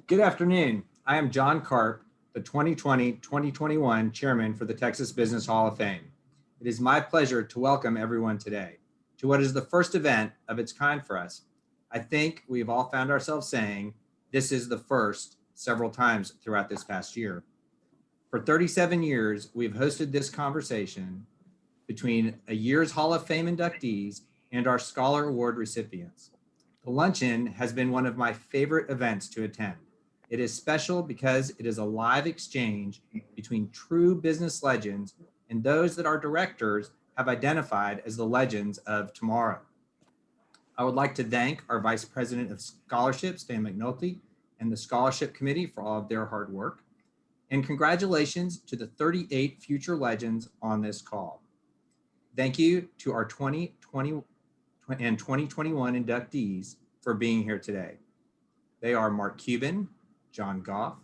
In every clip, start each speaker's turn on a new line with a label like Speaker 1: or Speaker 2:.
Speaker 1: Good afternoon. I am John Karp, the 2020-2021 Chairman for the Texas Business Hall of Fame. It is my pleasure to welcome everyone today to what is the first event of its kind for us. I think we've all found ourselves saying, this is the first several times throughout this past year. For 37 years, we've hosted this conversation between a year's Hall of Fame inductees and our Scholar Award recipients. The luncheon has been one of my favorite events to attend. It is special because it is a live exchange between true business legends and those that our directors have identified as the legends of tomorrow. I would like to thank our Vice President of Scholarships, Dan McNulty, and the Scholarship Committee for all of their hard work. And congratulations to the 38 future legends on this call. Thank you to our 2020 and 2021 inductees for being here today. They are Mark Cuban, John Goff,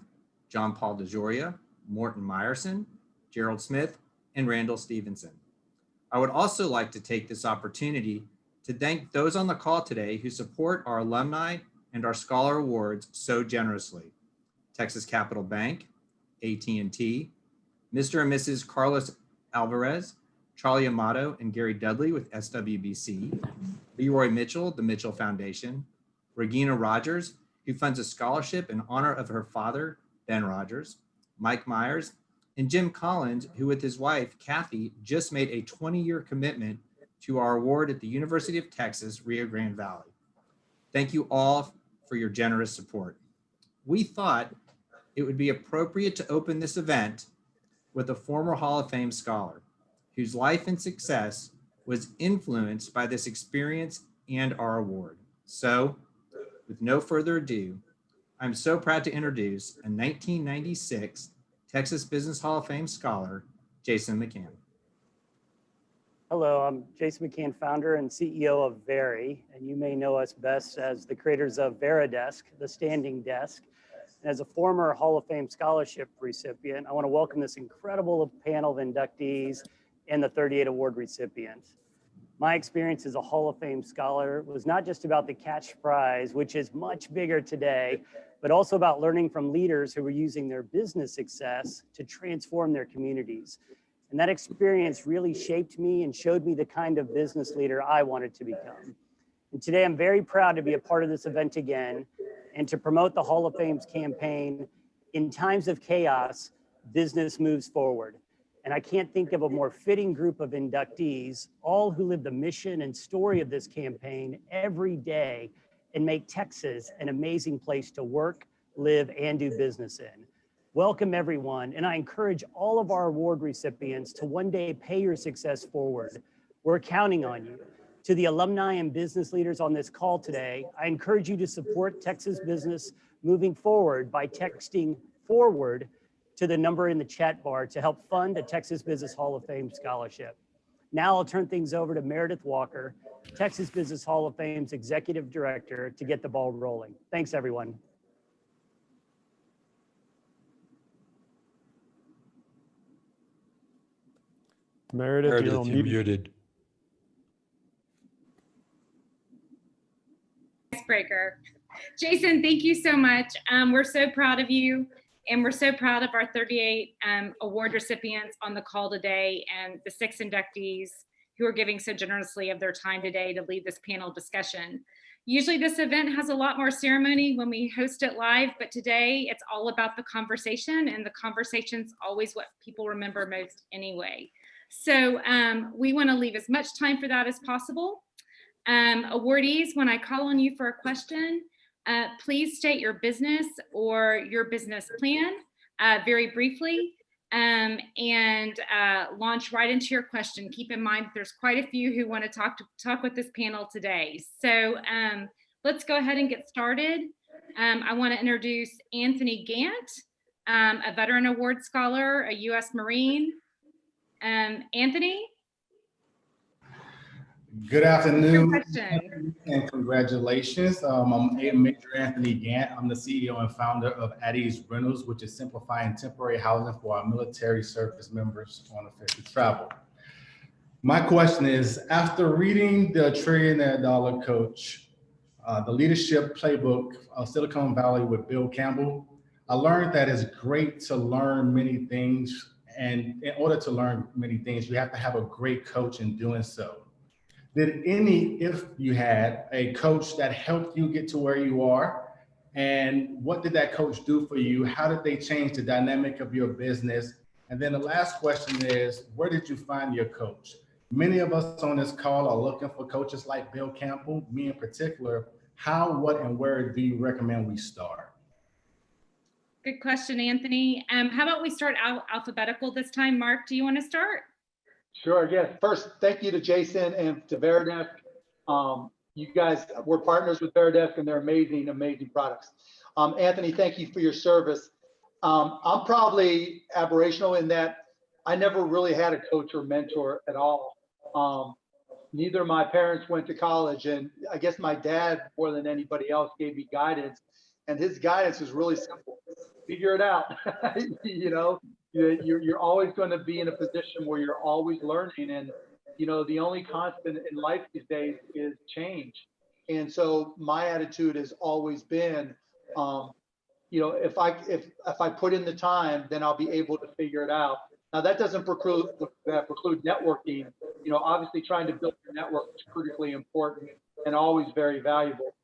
Speaker 1: John Paul DeJoria, Mort Meyerson, Gerald Smith, and Randall Stevenson. I would also like to take this opportunity to thank those on the call today who support our alumni and our Scholar Awards so generously. Texas Capital Bank, AT&T, Mr. and Mrs. Carlos Alvarez, Charlie Amato and Gary Dudley with SWBC, Leroy Mitchell, the Mitchell Foundation, Regina Rogers, who funds a scholarship in honor of her father, Ben Rogers, Mike Myers, and Jim Collins, who with his wife, Kathy, just made a 20-year commitment to our award at the University of Texas, Rio Grande Valley. Thank you all for your generous support. We thought it would be appropriate to open this event with a former Hall of Fame scholar whose life and success was influenced by this experience and our award. So, with no further ado, I'm so proud to introduce a 1996 Texas Business Hall of Fame scholar, Jason Mckean.
Speaker 2: Hello, I'm Jason Mckean, founder and CEO of Very, and you may know us best as the creators of Veridesk, the standing desk. And as a former Hall of Fame scholarship recipient, I want to welcome this incredible panel of inductees and the 38 award recipients. My experience as a Hall of Fame scholar was not just about the cash prize, which is much bigger today, but also about learning from leaders who were using their business success to transform their communities. And that experience really shaped me and showed me the kind of business leader I wanted to become. And today I'm very proud to be a part of this event again and to promote the Hall of Fame's campaign, "In Times of Chaos, Business Moves Forward." And I can't think of a more fitting group of inductees, all who live the mission and story of this campaign every day and make Texas an amazing place to work, live, and do business in. Welcome everyone, and I encourage all of our award recipients to one day pay your success forward. We're counting on you. To the alumni and business leaders on this call today, I encourage you to support Texas business moving forward by texting FORWARD to the number in the chat bar to help fund a Texas Business Hall of Fame scholarship. Now I'll turn things over to Meredith Walker, Texas Business Hall of Fame's Executive Director, to get the ball rolling. Thanks, everyone.
Speaker 3: Meredith, you're muted.
Speaker 4: Icebreaker. Jason, thank you so much. We're so proud of you. And we're so proud of our 38 award recipients on the call today and the 6 inductees who are giving so generously of their time today to lead this panel discussion. Usually this event has a lot more ceremony when we host it live, but today it's all about the conversation, and the conversation's always what people remember most anyway. So we want to leave as much time for that as possible. Awardees, when I call on you for a question, please state your business or your business plan very briefly and launch right into your question. Keep in mind there's quite a few who want to talk with this panel today. So let's go ahead and get started. I want to introduce Anthony Gantt, a Veteran Award Scholar, a U.S. Marine. Anthony?
Speaker 5: Good afternoon and congratulations. I'm Major Anthony Gantt. I'm the CEO and founder of At Ease Rentals, which is simplifying temporary housing for our military service members on official travel. My question is, after reading the $1 Trillion Coach, the leadership playbook of Silicon Valley with Bill Campbell. I learned that it's great to learn many things. And in order to learn many things, you have to have a great coach in doing so. If you had a coach that helped you get to where you are, and what did that coach do for you? How did they change the dynamic of your business? And then the last question is, where did you find your coach? Many of us on this call are looking for coaches like Bill Campbell, me in particular. How, what, and where do you recommend we start?
Speaker 4: Good question, Anthony. How about we start alphabetical this time? Mark, do you want to start?
Speaker 6: Sure, yes. First, thank you to Jason and to Veridesk. You guys were partners with Veridesk and they're amazing, amazing products. Anthony, thank you for your service. I'm probably aberrational in that I never really had a coach or mentor at all. Neither of my parents went to college, and I guess my dad, more than anybody else, gave me guidance, and his guidance was really simple. Figure it out. You know, you're always going to be in a position where you're always learning, and you know, the only constant in life these days is change. And so my attitude has always been, you know, if I put in the time, then I'll be able to figure it out. Now that doesn't preclude networking. You know, obviously trying to build your network is critically important and always very valuable.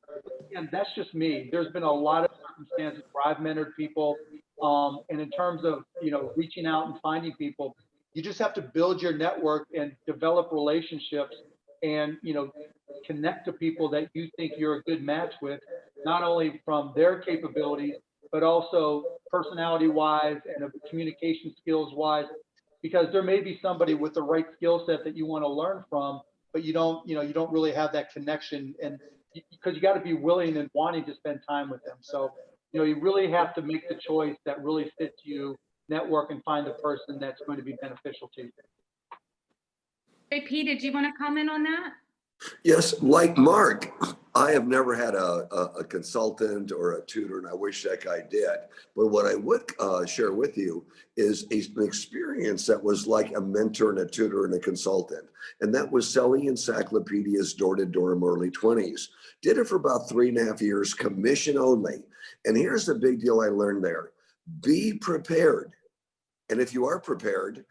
Speaker 6: And that's just me. There's been a lot of circumstances where I've mentored people, and in terms of, you know, reaching out and finding people, you just have to build your network and develop relationships, and, you know, connect to people that you think you're a good match with, not only from their capabilities, but also personality wise and communication skills wise, because there may be somebody with the right skill set that you want to learn from, but you don't really have that connection, and because you got to be willing and wanting to spend time with them. So, you know, you really have to make the choice that really fits you, network, and find the person that's going to be beneficial to you.
Speaker 4: JP, did you want to comment on that?
Speaker 7: Yes, like Mark, I have never had a consultant or a tutor, and I wish that I did. But what I would share with you is an experience that was like a mentor and a tutor and a consultant. And that was selling encyclopedias door to door in my early 20s. Did it for about 3.5 years, commission only. And here's the big deal I learned there. Be prepared. And if you are prepared,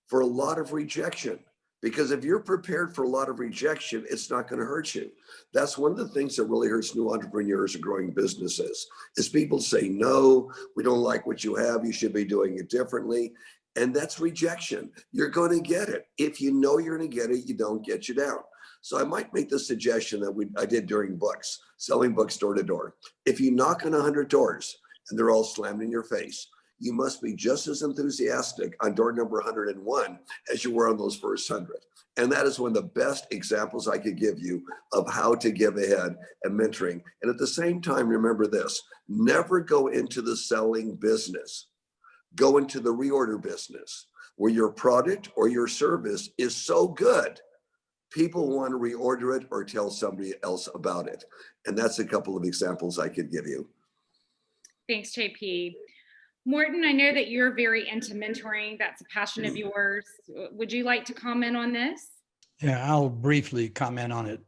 Speaker 7: for a lot of rejection. Because if you're prepared for a lot of rejection, it's not going to hurt you. That's one of the things that really hurts new entrepreneurs or growing businesses, is people say, no, we don't like what you have. You should be doing it differently. And that's rejection. You're going to get it. If you know you're going to get it, you don't get you down. So I might make the suggestion that I did during books, selling books door to door. If you knock on 100 doors and they're all slammed in your face, you must be just as enthusiastic on door number 101 as you were on those first 100. And that is one of the best examples I could give you of how to give ahead and mentoring. And at the same time, remember this, never go into the selling business. Go into the reorder business, where your product or your service is so good, people want to reorder it or tell somebody else about it. And that's a couple of examples I could give you.
Speaker 4: Thanks, JP. Morton, I know that you're very into mentoring. That's a passion of yours. Would you like to comment on this?
Speaker 3: Yeah, I'll briefly comment on it.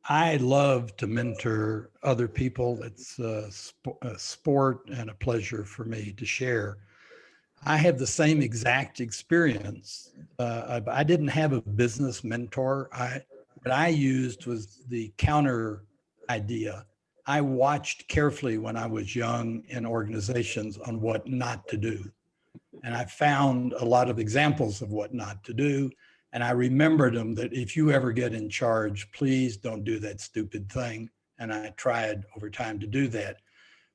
Speaker 3: I love to mentor other people. It's a sport and a pleasure for me to share. I have the same exact experience. I didn't have a business mentor. What I used was the counter idea. I watched carefully when I was young in organizations on what not to do. And I found a lot of examples of what not to do. And I remembered them, that if you ever get in charge, please don't do that stupid thing. And I tried over time to do that.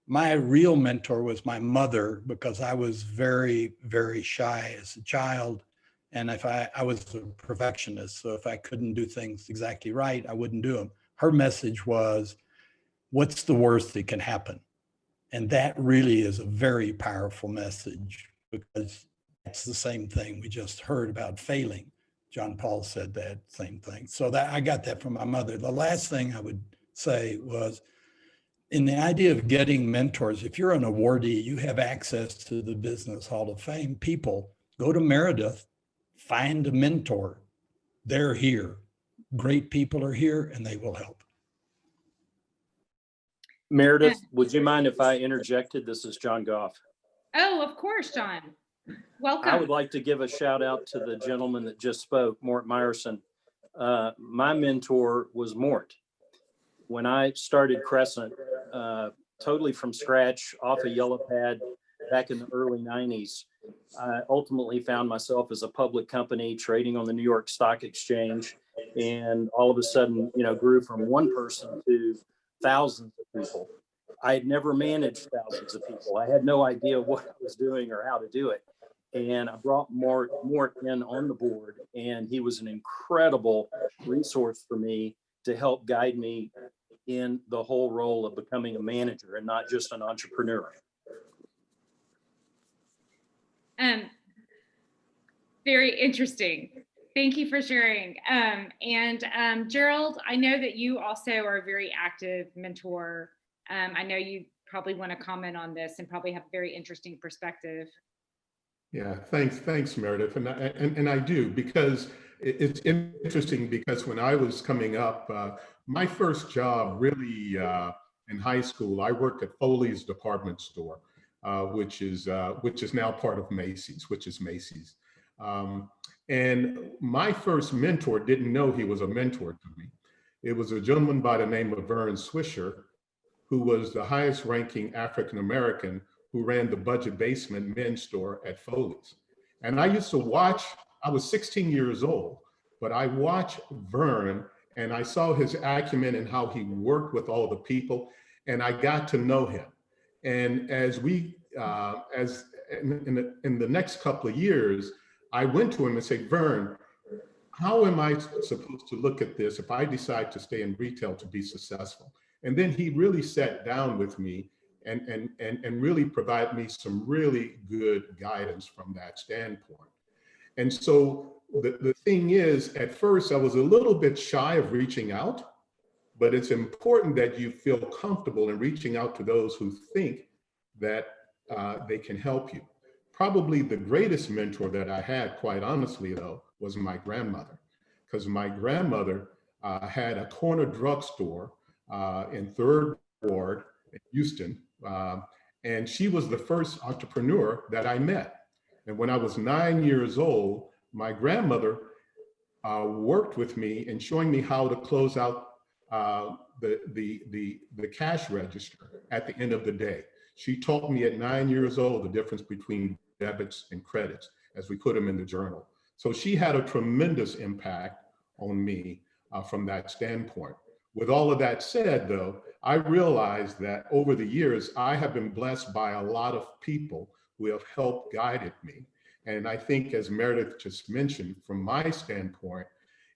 Speaker 3: My real mentor was my mother, because I was very, very shy as a child. And I was a perfectionist. So if I couldn't do things exactly right, I wouldn't do them. Her message was, what's the worst that can happen? And that really is a very powerful message, because it's the same thing we just heard about failing. John Paul said that same thing. So that I got that from my mother. The last thing I would say was, in the idea of getting mentors, if you're an awardee, you have access to the Business Hall of Fame people. Go to Meredith, find a mentor. They're here. Great people are here, and they will help.
Speaker 8: Meredith, would you mind if I interjected? This is John Goff.
Speaker 4: Oh, of course, John.
Speaker 8: I
Speaker 4: Welcome.
Speaker 8: would like to give a shout out to the gentleman that just spoke, Mort Meyerson. My mentor was Mort. When I started Crescent, totally from scratch, off a yellow pad back in the early 90s, I ultimately found myself as a public company trading on the New York Stock Exchange, and all of a sudden, grew from one person to thousands of people. I had never managed thousands of people. I had no idea what I was doing or how to do it. And I brought Mort in on the board, and he was an incredible resource for me to help guide me in the whole role of becoming a manager and not just an entrepreneur.
Speaker 4: Very interesting. Thank you for sharing. Gerald, I know that you also are a very active mentor. I know you probably want to comment on this and probably have a very interesting perspective.
Speaker 9: Yeah, thanks, Meredith. And I do, because it's interesting, because when I was coming up, my first job really in high school, I worked at Foley's department store, which is now part of Macy's, and my first mentor didn't know he was a mentor to me. It was a gentleman by the name of Vern Swisher, who was the highest ranking African-American who ran the Budget Basement men's store at Foley's. And I used to watch, I was 16 years old, but I watched Vern and I saw his acumen and how he worked with all the people, and I got to know him. And as we, in the next couple of years, I went to him and said, Vern, how am I supposed to look at this if I decide to stay in retail to be successful? And then he really sat down with me and really provide me some really good guidance from that standpoint. And so the thing is, at first I was a little bit shy of reaching out, but it's important that you feel comfortable in reaching out to those who think that they can help you. Probably the greatest mentor that I had, quite honestly though, was my grandmother, because my grandmother had a corner drugstore in 3rd Ward in Houston. And she was the first entrepreneur that I met. And when I was 9 years old, my grandmother worked with me in showing me how to close out the cash register at the end of the day. She taught me at 9 years old the difference between debits and credits as we put them in the journal. So she had a tremendous impact on me from that standpoint. With all of that said, though, I realized that over the years, I have been blessed by a lot of people who have helped guided me. And I think, as Meredith just mentioned, from my standpoint,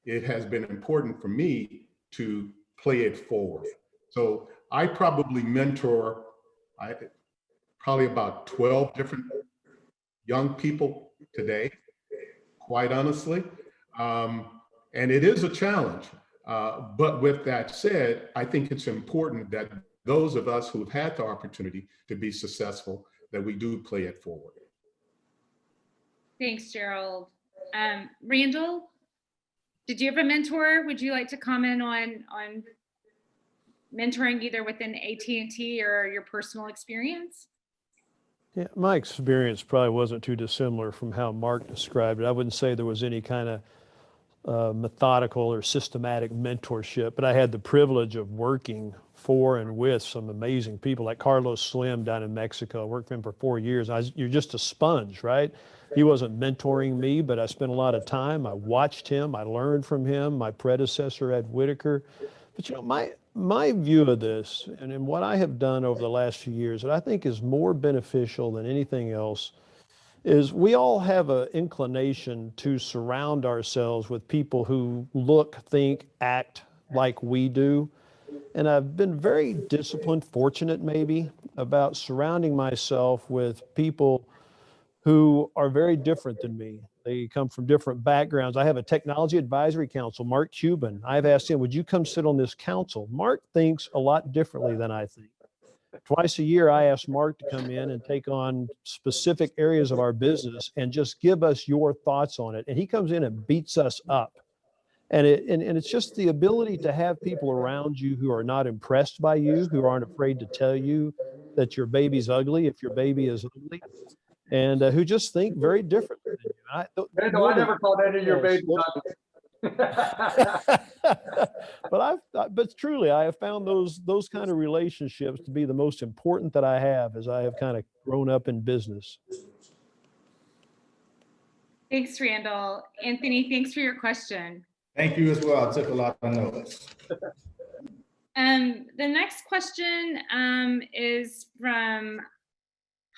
Speaker 9: it has been important for me to play it forward. So I probably mentor probably about 12 different young people today, quite honestly. And it is a challenge. But with that said, I think it's important that those of us who've had the opportunity to be successful, that we do play it forward.
Speaker 4: Thanks, Gerald. Randall, did you have a mentor? Would you like to comment on mentoring either within AT&T or your personal experience?
Speaker 10: Yeah, my experience probably wasn't too dissimilar from how Mark described it. I wouldn't say there was any kind of methodical or systematic mentorship, but I had the privilege of working for and with some amazing people like Carlos Slim down in Mexico. I worked for him for 4 years. You're just a sponge, right? He wasn't mentoring me, but I spent a lot of time. I watched him. I learned from him, my predecessor, Ed Whitaker. But you know, my view of this and what I have done over the last few years that I think is more beneficial than anything else is we all have an inclination to surround ourselves with people who look, think, act like we do. And I've been very disciplined, fortunate maybe, about surrounding myself with people who are very different than me. They come from different backgrounds. I have a technology advisory council, Mark Cuban. I've asked him, would you come sit on this council? Mark thinks a lot differently than I think. Twice a year, I ask Mark to come in and take on specific areas of our business and just give us your thoughts on it. And he comes in and beats us up. And it's just the ability to have people around you who are not impressed by you, who aren't afraid to tell you that your baby's ugly if your baby is ugly, and who just think very differently than you.
Speaker 6: Randall, I never called any of your babies ugly.
Speaker 10: But truly, I have found those kind of relationships to be the most important that I have as I have kind of grown up in business.
Speaker 4: Thanks, Randall. Anthony, thanks for your question.
Speaker 5: Thank you as well. I took a lot of notes.
Speaker 4: The next question is from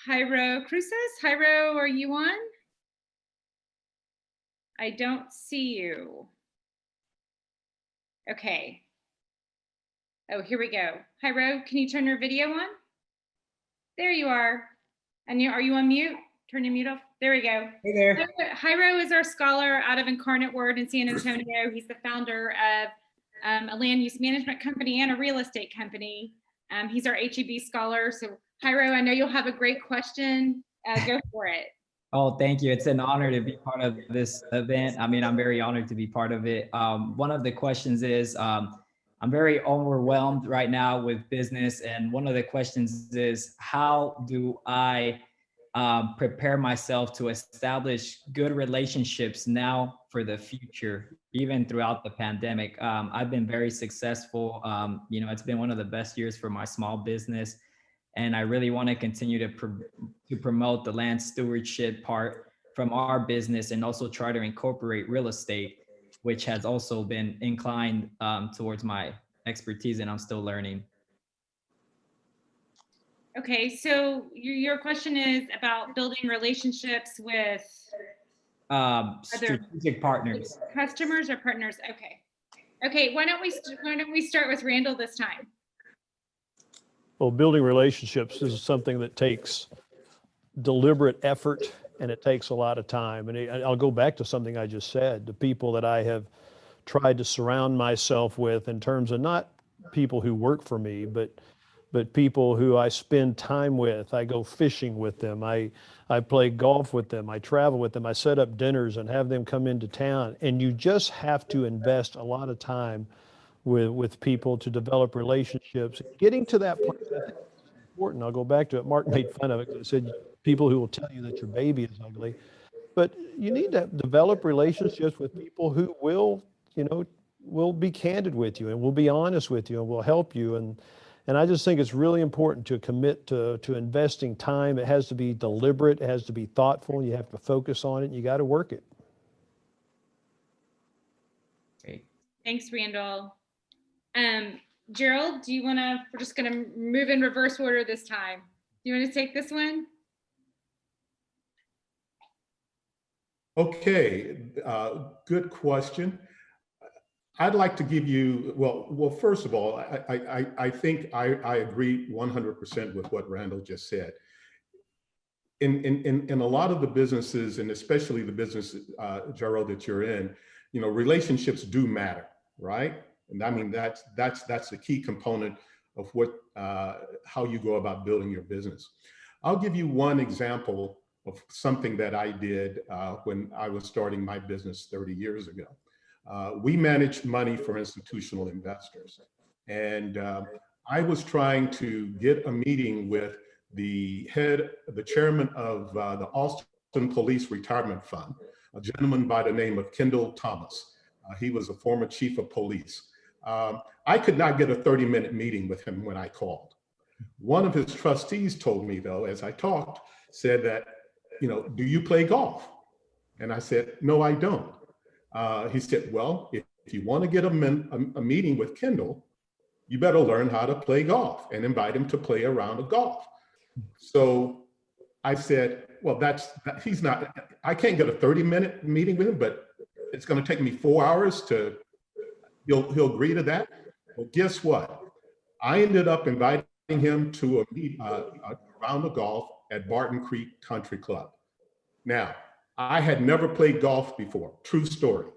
Speaker 4: Jairo Cruces. Jairo, are you on? I don't see you. Okay. Oh, here we go. Jairo, can you turn your video on? There you are. And are you on mute? Turn your mute off. There we go.
Speaker 11: Hey there.
Speaker 4: Jairo is our scholar out of Incarnate Word in San Antonio. He's the founder of a land use management company and a real estate company. He's our HEB scholar. So Jairo, I know you'll have a great question. Go for it.
Speaker 11: Oh, thank you. It's an honor to be part of this event. I mean, I'm very honored to be part of it. One of the questions is, I'm very overwhelmed right now with business. And one of the questions is, how do I prepare myself to establish good relationships now for the future, even throughout the pandemic? I've been very successful. It's been one of the best years for my small business. And I really want to continue to promote the land stewardship part from our business, and also try to incorporate real estate, which has also been inclined towards my expertise, and I'm still learning.
Speaker 4: Okay, so your question is about building relationships with
Speaker 11: Strategic partners.
Speaker 4: Customers or partners? Okay. Why don't we start with Randall this time?
Speaker 10: Well, building relationships is something that takes deliberate effort, and it takes a lot of time. And I'll go back to something I just said. The people that I have tried to surround myself with, in terms of not people who work for me, but people who I spend time with. I go fishing with them. I play golf with them. I travel with them. I set up dinners and have them come into town. And you just have to invest a lot of time with people to develop relationships. Getting to that point, I think is important. I'll go back to it. Mark made fun of it. He said, people who will tell you that your baby is ugly. But you need to develop relationships with people who will be candid with you and will be honest with you and will help you. And I just think it's really important to commit to investing time. It has to be deliberate. It has to be thoughtful. You have to focus on it. And you got to work it.
Speaker 11: Great.
Speaker 4: Thanks, Randall. Gerald, we're just going to move in reverse order this time. Do you want to take this one?
Speaker 9: Okay, good question. I'd like to give you, well, first of all, I think I agree 100% with what Randall just said. In a lot of the businesses, and especially the business, Gerald, that you're in, relationships do matter, right? And I mean, that's the key component of how you go about building your business. I'll give you one example of something that I did when I was starting my business 30 years ago. We managed money for institutional investors. And I was trying to get a meeting with the chairman of the Austin Police Retirement Fund, a gentleman by the name of Kendall Thomas. He was a former chief of police. I could not get a 30-minute meeting with him when I called. One of his trustees told me, though, as I talked, said that, do you play golf? And I said, no, I don't. He said, well, if you want to get a meeting with Kendall, you better learn how to play golf, and invite him to play a round of golf. So I said, well, I can't get a 30-minute meeting with him, but it's going to take me 4 hours he'll agree to that. Well, guess what? I ended up inviting him to a round of golf at Barton Creek Country Club. Now, I had never played golf before, true story.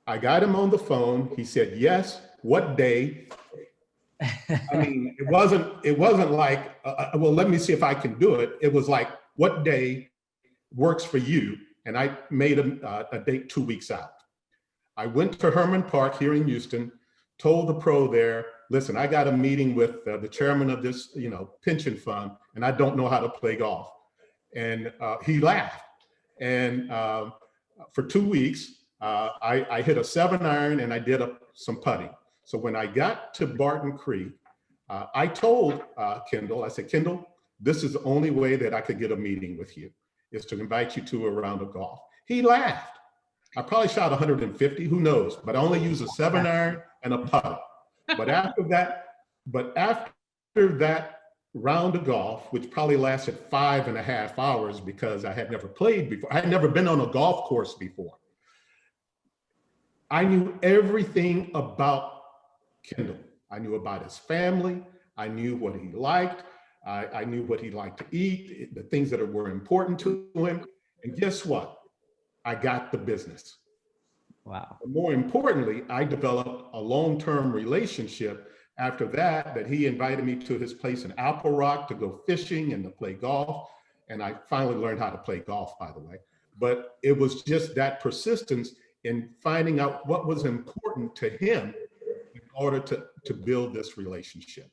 Speaker 9: I got him on the phone. He said, yes, what day? I mean, it wasn't like, well, let me see if I can do it. It was like, what day works for you? And I made a date 2 weeks out. I went to Herman Park here in Houston, told the pro there, listen, I got a meeting with the chairman of this, pension fund, and I don't know how to play golf. And he laughed. And for 2 weeks, I hit a 7-iron and I did some putting. So when I got to Barton Creek, I told Kendall, I said, Kendall, this is the only way that I could get a meeting with you, is to invite you to a round of golf. He laughed. I probably shot 150, who knows, but I only used a 7-iron and a putter. But after that round of golf, which probably lasted 5.5 hours because I had never played before, I had never been on a golf course before. I knew everything about Kendall. I knew about his family. I knew what he liked. I knew what he liked to eat, the things that were important to him. And guess what? I got the business.
Speaker 11: Wow.
Speaker 9: But more importantly, I developed a long-term relationship after that he invited me to his place in Apple Rock to go fishing and to play golf. And I finally learned how to play golf, by the way. But it was just that persistence in finding out what was important to him in order to build this relationship.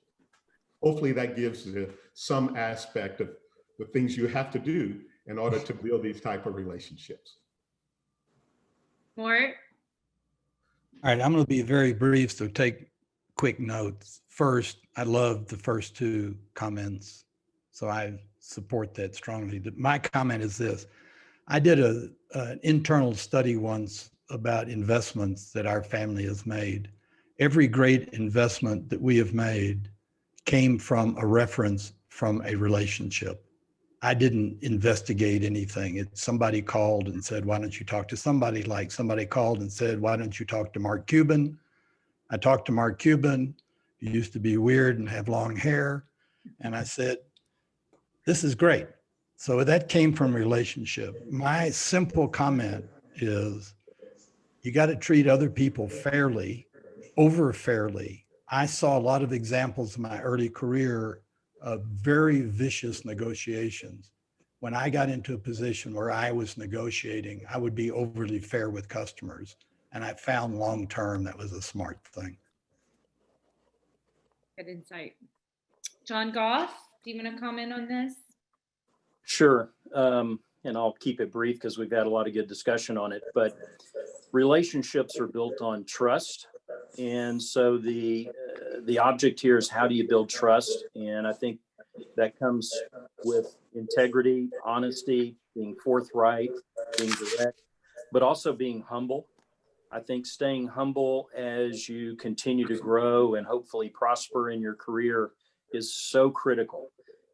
Speaker 9: Hopefully that gives you some aspect of the things you have to do in order to build these type of relationships.
Speaker 4: Mort?
Speaker 3: All right, I'm going to be very brief, so take quick notes. First, I love the first two comments, so I support that strongly. My comment is this. I did an internal study once about investments that our family has made. Every great investment that we have made came from a reference from a relationship. I didn't investigate anything. Somebody called and said, why don't you talk to somebody? Like somebody called and said, why don't you talk to Mark Cuban? I talked to Mark Cuban. He used to be weird and have long hair. And I said, this is great. So that came from relationship. My simple comment is you got to treat other people fairly, over fairly. I saw a lot of examples in my early career of very vicious negotiations. When I got into a position where I was negotiating, I would be overly fair with customers. And I found long-term that was a smart thing.
Speaker 4: Good insight. John Goff, do you want to comment on this?
Speaker 8: Sure. And I'll keep it brief because we've had a lot of good discussion on it, but relationships are built on trust. And so the object here is, how do you build trust? And I think that comes with integrity, honesty, being forthright, being direct, but also being humble. I think staying humble as you continue to grow and hopefully prosper in your career is so critical.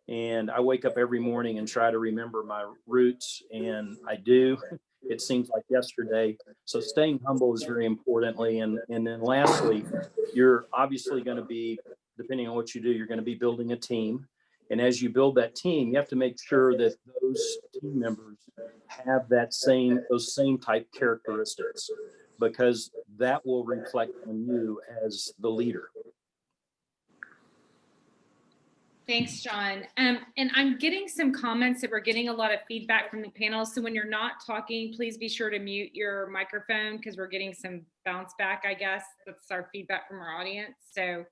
Speaker 8: And I wake up every morning and try to remember my roots, and I do. It seems like yesterday. So staying humble is very importantly. And then lastly, you're obviously going to be, depending on what you do, you're going to be building a team. And as you build that team, you have to make sure that those team members have those same type characteristics, because that will reflect on you as the leader.
Speaker 4: Thanks, John. And I'm getting some comments that we're getting a lot of feedback from the panel. So when you're not talking, please be sure to mute your microphone because we're getting some bounce back, I guess. That's our feedback from our audience. So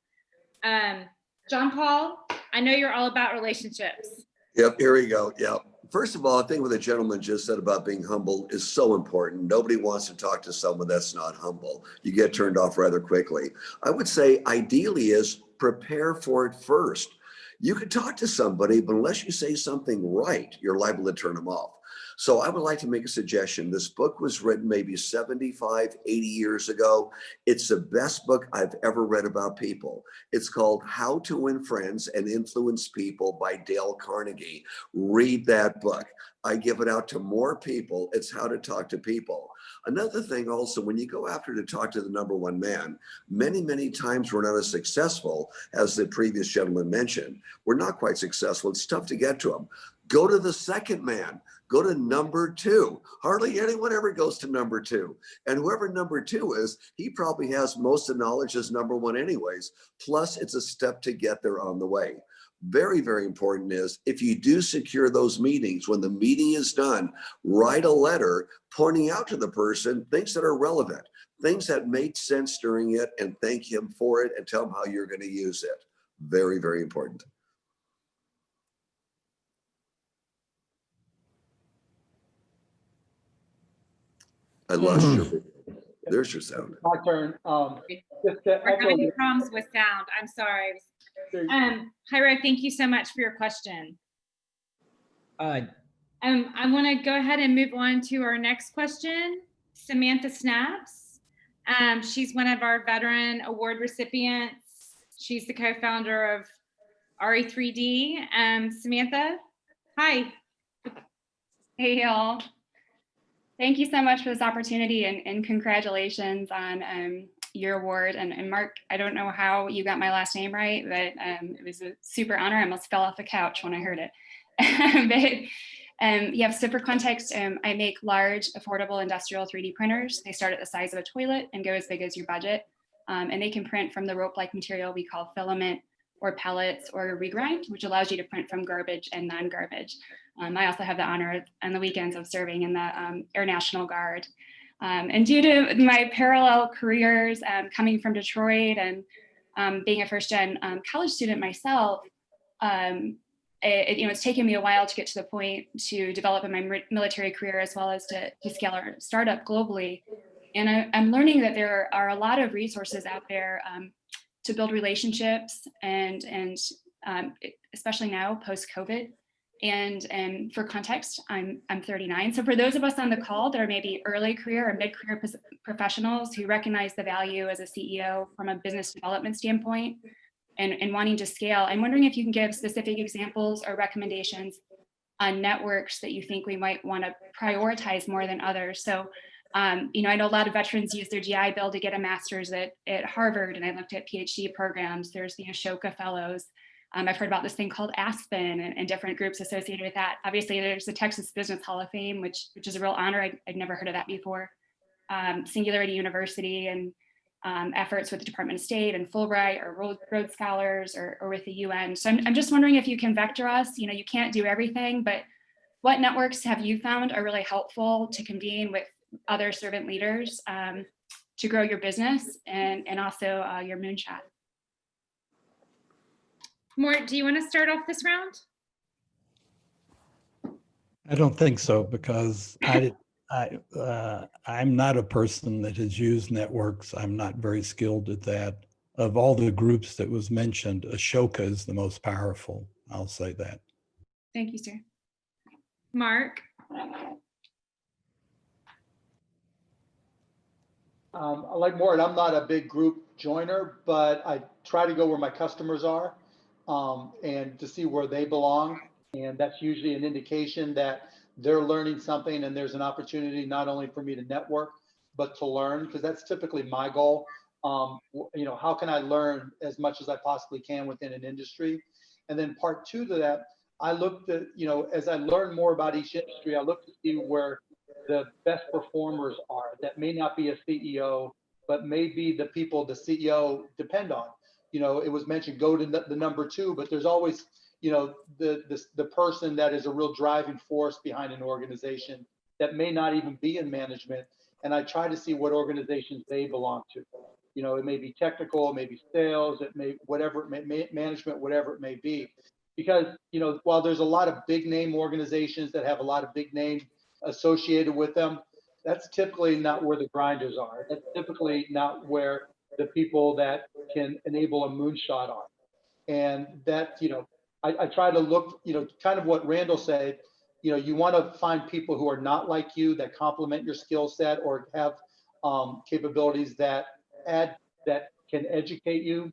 Speaker 4: John Paul, I know you're all about relationships.
Speaker 7: Yep, here we go. Yep. First of all, I think what the gentleman just said about being humble is so important. Nobody wants to talk to someone that's not humble. You get turned off rather quickly. I would say ideally is prepare for it first. You can talk to somebody, but unless you say something right, you're liable to turn them off. So I would like to make a suggestion. This book was written maybe 75, 80 years ago. It's the best book I've ever read about people. It's called How to Win Friends and Influence People by Dale Carnegie. Read that book. I give it out to more people. It's how to talk to people. Another thing also, when you go after to talk to the number one man, many, many times we're not as successful as the previous gentleman mentioned. We're not quite successful. It's tough to get to him. Go to the second man. Go to number two. Hardly anyone ever goes to number two. And whoever number two is, he probably has most of the knowledge as number one anyways. Plus, it's a step to get there on the way. very, very important is if you do secure those meetings, when the meeting is done, write a letter pointing out to the person things that are relevant, things that made sense during it, and thank him for it and tell him how you're going to use it. Very, very important. I lost your, there's your sound.
Speaker 6: My turn. Just to
Speaker 4: We're
Speaker 6: echo,
Speaker 4: having problems with sound. I'm sorry. Jairo, thank you so much for your question. I want to go ahead and move on to our next question. Samantha Snaps. She's one of our veteran award recipients. She's the co-founder of RE3D. Samantha, hi.
Speaker 12: Hey, y'all. Thank you so much for this opportunity and congratulations on your award. And Mark, I don't know how you got my last name right, but it was a super honor. I almost fell off the couch when I heard it. Yeah, so for context, I make large, affordable industrial 3D printers. They start at the size of a toilet and go as big as your budget. And they can print from the rope-like material we call filament or pellets or regrind, which allows you to print from garbage and non-garbage. I also have the honor on the weekends of serving in the Air National Guard. And due to my parallel careers coming from Detroit and being a first-gen college student myself, it's taken me a while to get to the point to develop in my military career as well as to scale our startup globally. And I'm learning that there are a lot of resources out there to build relationships and especially now post-COVID. And for context, I'm 39. So for those of us on the call that are maybe early career or mid-career professionals who recognize the value as a CEO from a business development standpoint and wanting to scale, I'm wondering if you can give specific examples or recommendations on networks that you think we might want to prioritize more than others. So, I know a lot of veterans use their GI Bill to get a master's at Harvard, and I looked at PhD programs. There's the Ashoka Fellows. I've heard about this thing called Aspen and different groups associated with that. Obviously, there's the Texas Business Hall of Fame, which is a real honor. I'd never heard of that before. Singularity University and efforts with the Department of State and Fulbright or Rhodes Scholars or with the UN. So I'm just wondering if you can vector us. You can't do everything, but what networks have you found are really helpful to convene with other servant leaders to grow your business and also your moonshot?
Speaker 4: Mort, do you want to start off this round?
Speaker 3: I don't think so, because I'm not a person that has used networks. I'm not very skilled at that. Of all the groups that was mentioned, Ashoka is the most powerful. I'll say that.
Speaker 12: Thank you, sir.
Speaker 4: Mark?
Speaker 6: like Mort, I'm not a big group joiner, but I try to go where my customers are and to see where they belong. And that's usually an indication that they're learning something and there's an opportunity not only for me to network, but to learn, because that's typically my goal. How can I learn as much as I possibly can within an industry? And then part two to that, I looked at, as I learn more about each industry, I look to see where the best performers are that may not be a CEO, but may be the people the CEO depend on. It was mentioned, go to the number two, but there's always, the person that is a real driving force behind an organization that may not even be in management. And I try to see what organizations they belong to. It may be technical, it may be sales, it may, whatever it may, management, whatever it may be. Because, while there's a lot of big name organizations that have a lot of big names associated with them, that's typically not where the grinders are. That's typically not where the people that can enable a moonshot are. And that, I try to look, kind of what Randall said, you want to find people who are not like you, that complement your skill set or have capabilities that can educate you,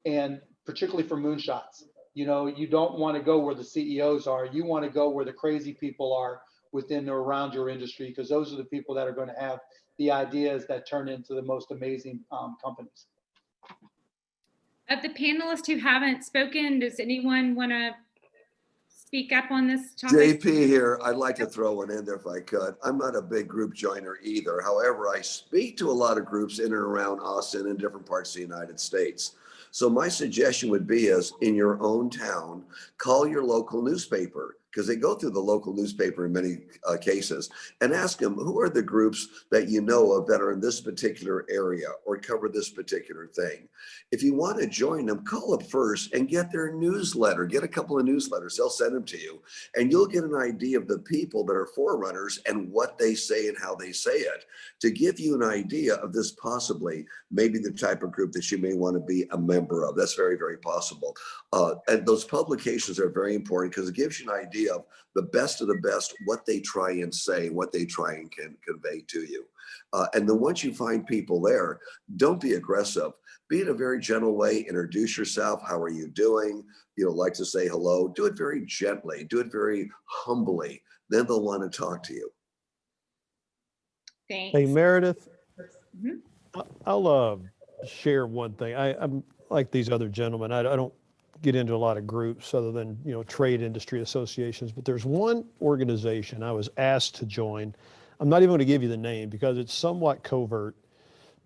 Speaker 6: and particularly for moonshots. You don't want to go where the CEOs are. You want to go where the crazy people are within or around your industry, because those are the people that are going to have the ideas that turn into the most amazing companies.
Speaker 4: Of the panelists who haven't spoken, does anyone want to speak up on this topic?
Speaker 7: JP here. I'd like to throw one in there if I could. I'm not a big group joiner either. However, I speak to a lot of groups in and around Austin and different parts of the United States. So my suggestion would be is in your own town, call your local newspaper, because they go through the local newspaper in many cases, and ask them, who are the groups that you know of that are in this particular area or cover this particular thing? If you want to join them, call them first and get their newsletter. Get a couple of newsletters. They'll send them to you, and you'll get an idea of the people that are forerunners and what they say and how they say it, to give you an idea of this possibly maybe the type of group that you may want to be a member of. That's very, very possible. And those publications are very important because it gives you an idea of the best of the best, what they try and say, what they try and can convey to you. And then once you find people there, don't be aggressive. Be in a very gentle way. Introduce yourself. How are you doing? Like to say hello. Do it very gently. Do it very humbly. Then they'll want to talk to you.
Speaker 4: Thanks.
Speaker 10: Hey, Meredith,
Speaker 4: Mhm.
Speaker 10: I'll share one thing. I'm like these other gentlemen. I don't get into a lot of groups other than, trade industry associations, but there's one organization I was asked to join. I'm not even going to give you the name because it's somewhat covert,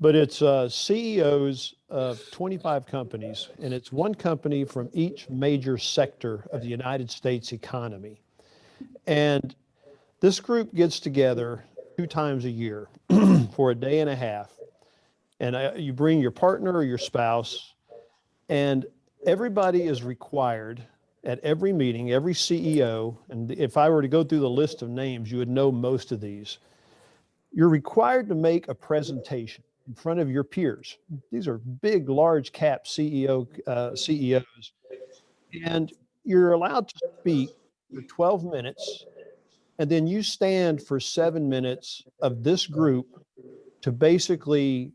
Speaker 10: but it's CEOs of 25 companies, and it's one company from each major sector of the United States economy. And this group gets together 2 times a year for a day and a half. And you bring your partner or your spouse, and everybody is required at every meeting, every CEO, and if I were to go through the list of names, you would know most of these. You're required to make a presentation in front of your peers. These are big, large cap CEOs, and you're allowed to speak for 12 minutes, and then you stand for 7 minutes of this group to basically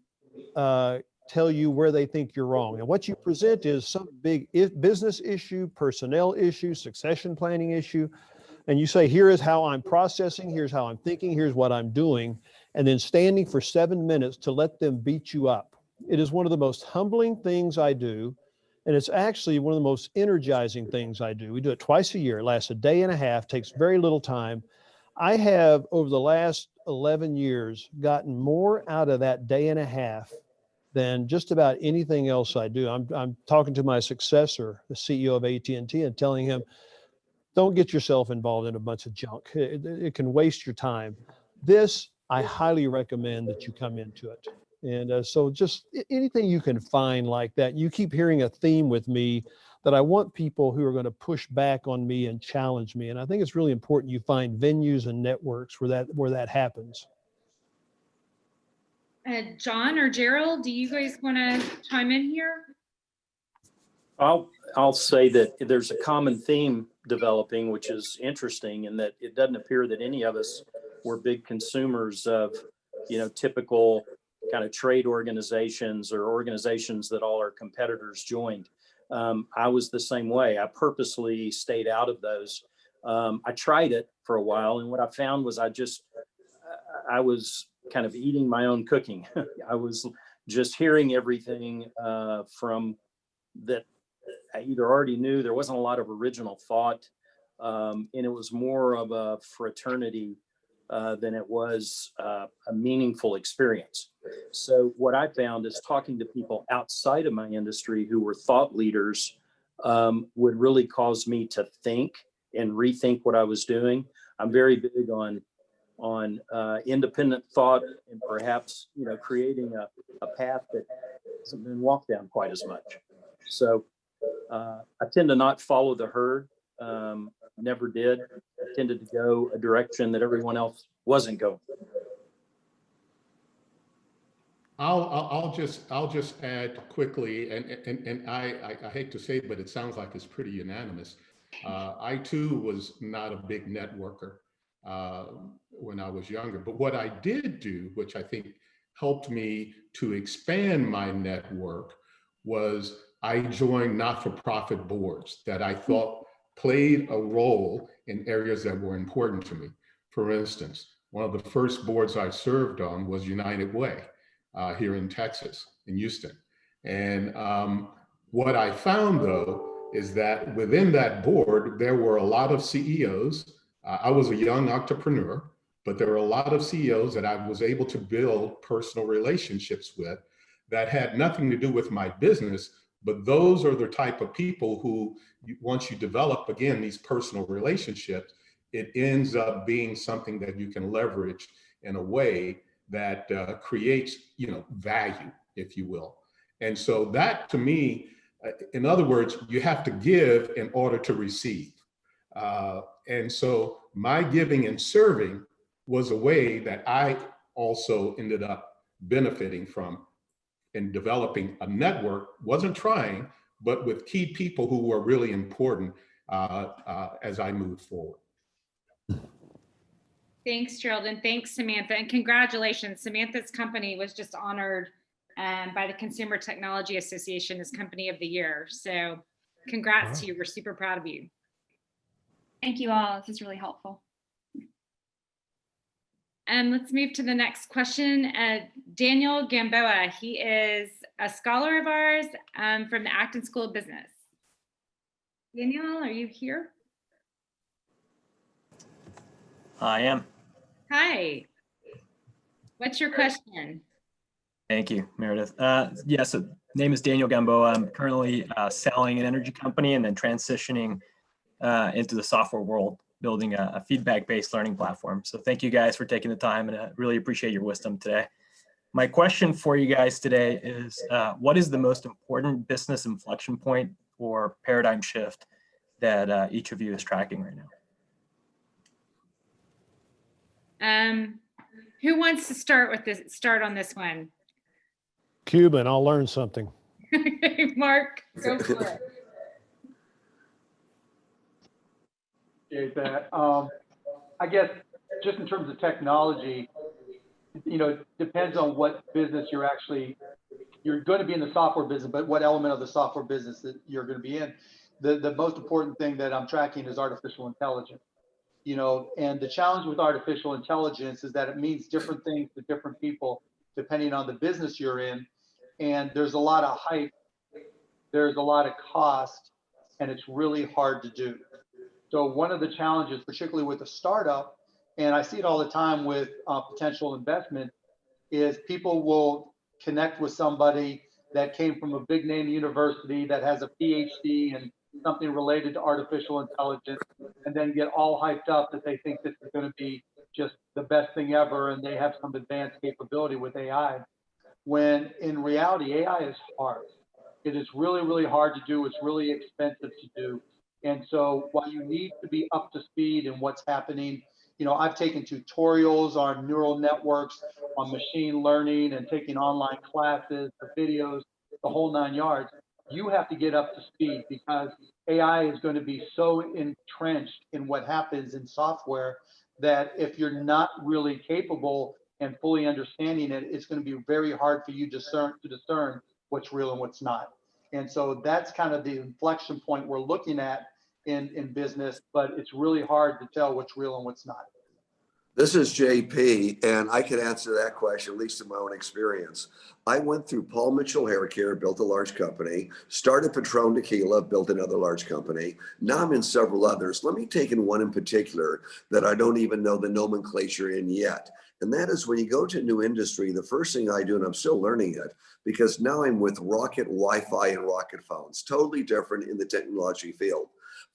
Speaker 10: tell you where they think you're wrong. And what you present is some big business issue, personnel issue, succession planning issue. And you say, here is how I'm processing, here's how I'm thinking, here's what I'm doing. And then standing for 7 minutes to let them beat you up. It is one of the most humbling things I do. And it's actually one of the most energizing things I do. We do it twice a year. It lasts a day and a half, takes very little time. I have, over the last 11 years, gotten more out of that day and a half than just about anything else I do. I'm talking to my successor, the CEO of AT&T, and telling him, don't get yourself involved in a bunch of junk. It can waste your time. This, I highly recommend that you come into it. And so just anything you can find like that. You keep hearing a theme with me that I want people who are going to push back on me and challenge me. And I think it's really important you find venues and networks where that happens.
Speaker 4: John or Gerald, do you guys want to chime in here?
Speaker 8: I'll say that there's a common theme developing, which is interesting, in that it doesn't appear that any of us were big consumers of, typical kind of trade organizations or organizations that all our competitors joined. I was the same way. I purposely stayed out of those. I tried it for a while, and what I found was I was kind of eating my own cooking. I was just hearing everything from that I either already knew. There wasn't a lot of original thought, and it was more of a fraternity than it was a meaningful experience. So what I found is talking to people outside of my industry who were thought leaders would really cause me to think and rethink what I was doing. I'm very big on independent thought and perhaps, creating a path that hasn't been walked down quite as much. So I tend to not follow the herd. Never did. I tended to go a direction that everyone else wasn't going.
Speaker 9: I'll just add quickly, and I hate to say it, but it sounds like it's pretty unanimous. I too was not a big networker when I was younger, but what I did do, which I think helped me to expand my network, was I joined not-for-profit boards that I thought played a role in areas that were important to me. For instance, one of the first boards I served on was United Way here in Texas, in Houston. And what I found, though, is that within that board, there were a lot of CEOs. I was a young entrepreneur, but there were a lot of CEOs that I was able to build personal relationships with that had nothing to do with my business, But those are the type of people who, once you develop, again, these personal relationships, it ends up being something that you can leverage in a way that creates, value, if you will. And so that, to me, in other words, you have to give in order to receive. And so my giving and serving was a way that I also ended up benefiting from in developing a network, wasn't trying, but with key people who were really important as I moved forward.
Speaker 4: Thanks, Gerald, and thanks, Samantha, and congratulations. Samantha's company was just honored by the Consumer Technology Association as Company of the Year. So congrats to you. We're super proud of you.
Speaker 12: Thank you all. This is really helpful.
Speaker 4: Let's move to the next question. Daniel Gamboa, he is a scholar of ours from the Acton School of Business. Daniel, are you here?
Speaker 13: I am.
Speaker 4: Hi. What's your question?
Speaker 13: Thank you, Meredith. Yes, so name is Daniel Gamboa. I'm currently selling an energy company and then transitioning into the software world, building a feedback-based learning platform. So thank you guys for taking the time, and I really appreciate your wisdom today. My question for you guys today is, what is the most important business inflection point or paradigm shift that each of you is tracking right now?
Speaker 4: Who wants to start with this? Start on this one.
Speaker 10: Cuban, I'll learn something.
Speaker 4: Mark, go for it.
Speaker 6: Appreciate that. I guess just in terms of technology, it depends on what business you're going to be in the software business, but what element of the software business that you're going to be in. The most important thing that I'm tracking is artificial intelligence. And the challenge with artificial intelligence is that it means different things to different people depending on the business you're in. And there's a lot of hype, there's a lot of cost, and it's really hard to do. So one of the challenges, particularly with a startup, and I see it all the time with potential investment, is people will connect with somebody that came from a big name university that has a PhD and something related to artificial intelligence, and then get all hyped up that they think this is going to be just the best thing ever and they have some advanced capability with AI. When in reality, AI is hard. It is really, really hard to do. It's really expensive to do. And so while you need to be up to speed in what's happening, I've taken tutorials on neural networks, on machine learning, and taking online classes, the videos, the whole 9 yards. You have to get up to speed because AI is going to be so entrenched in what happens in software that if you're not really capable and fully understanding it, it's going to be very hard for you to discern what's real and what's not. And so that's kind of the inflection point we're looking at in business, but it's really hard to tell what's real and what's not.
Speaker 7: This is JP, and I can answer that question, at least in my own experience. I went through Paul Mitchell Hair Care, built a large company, started Patron Tequila, built another large company. Now I'm in several others. Let me take in one in particular that I don't even know the nomenclature in yet. And that is when you go to a new industry, the first thing I do, and I'm still learning it, because now I'm with Rocket Wi-Fi and Rocket phones, totally different in the technology field.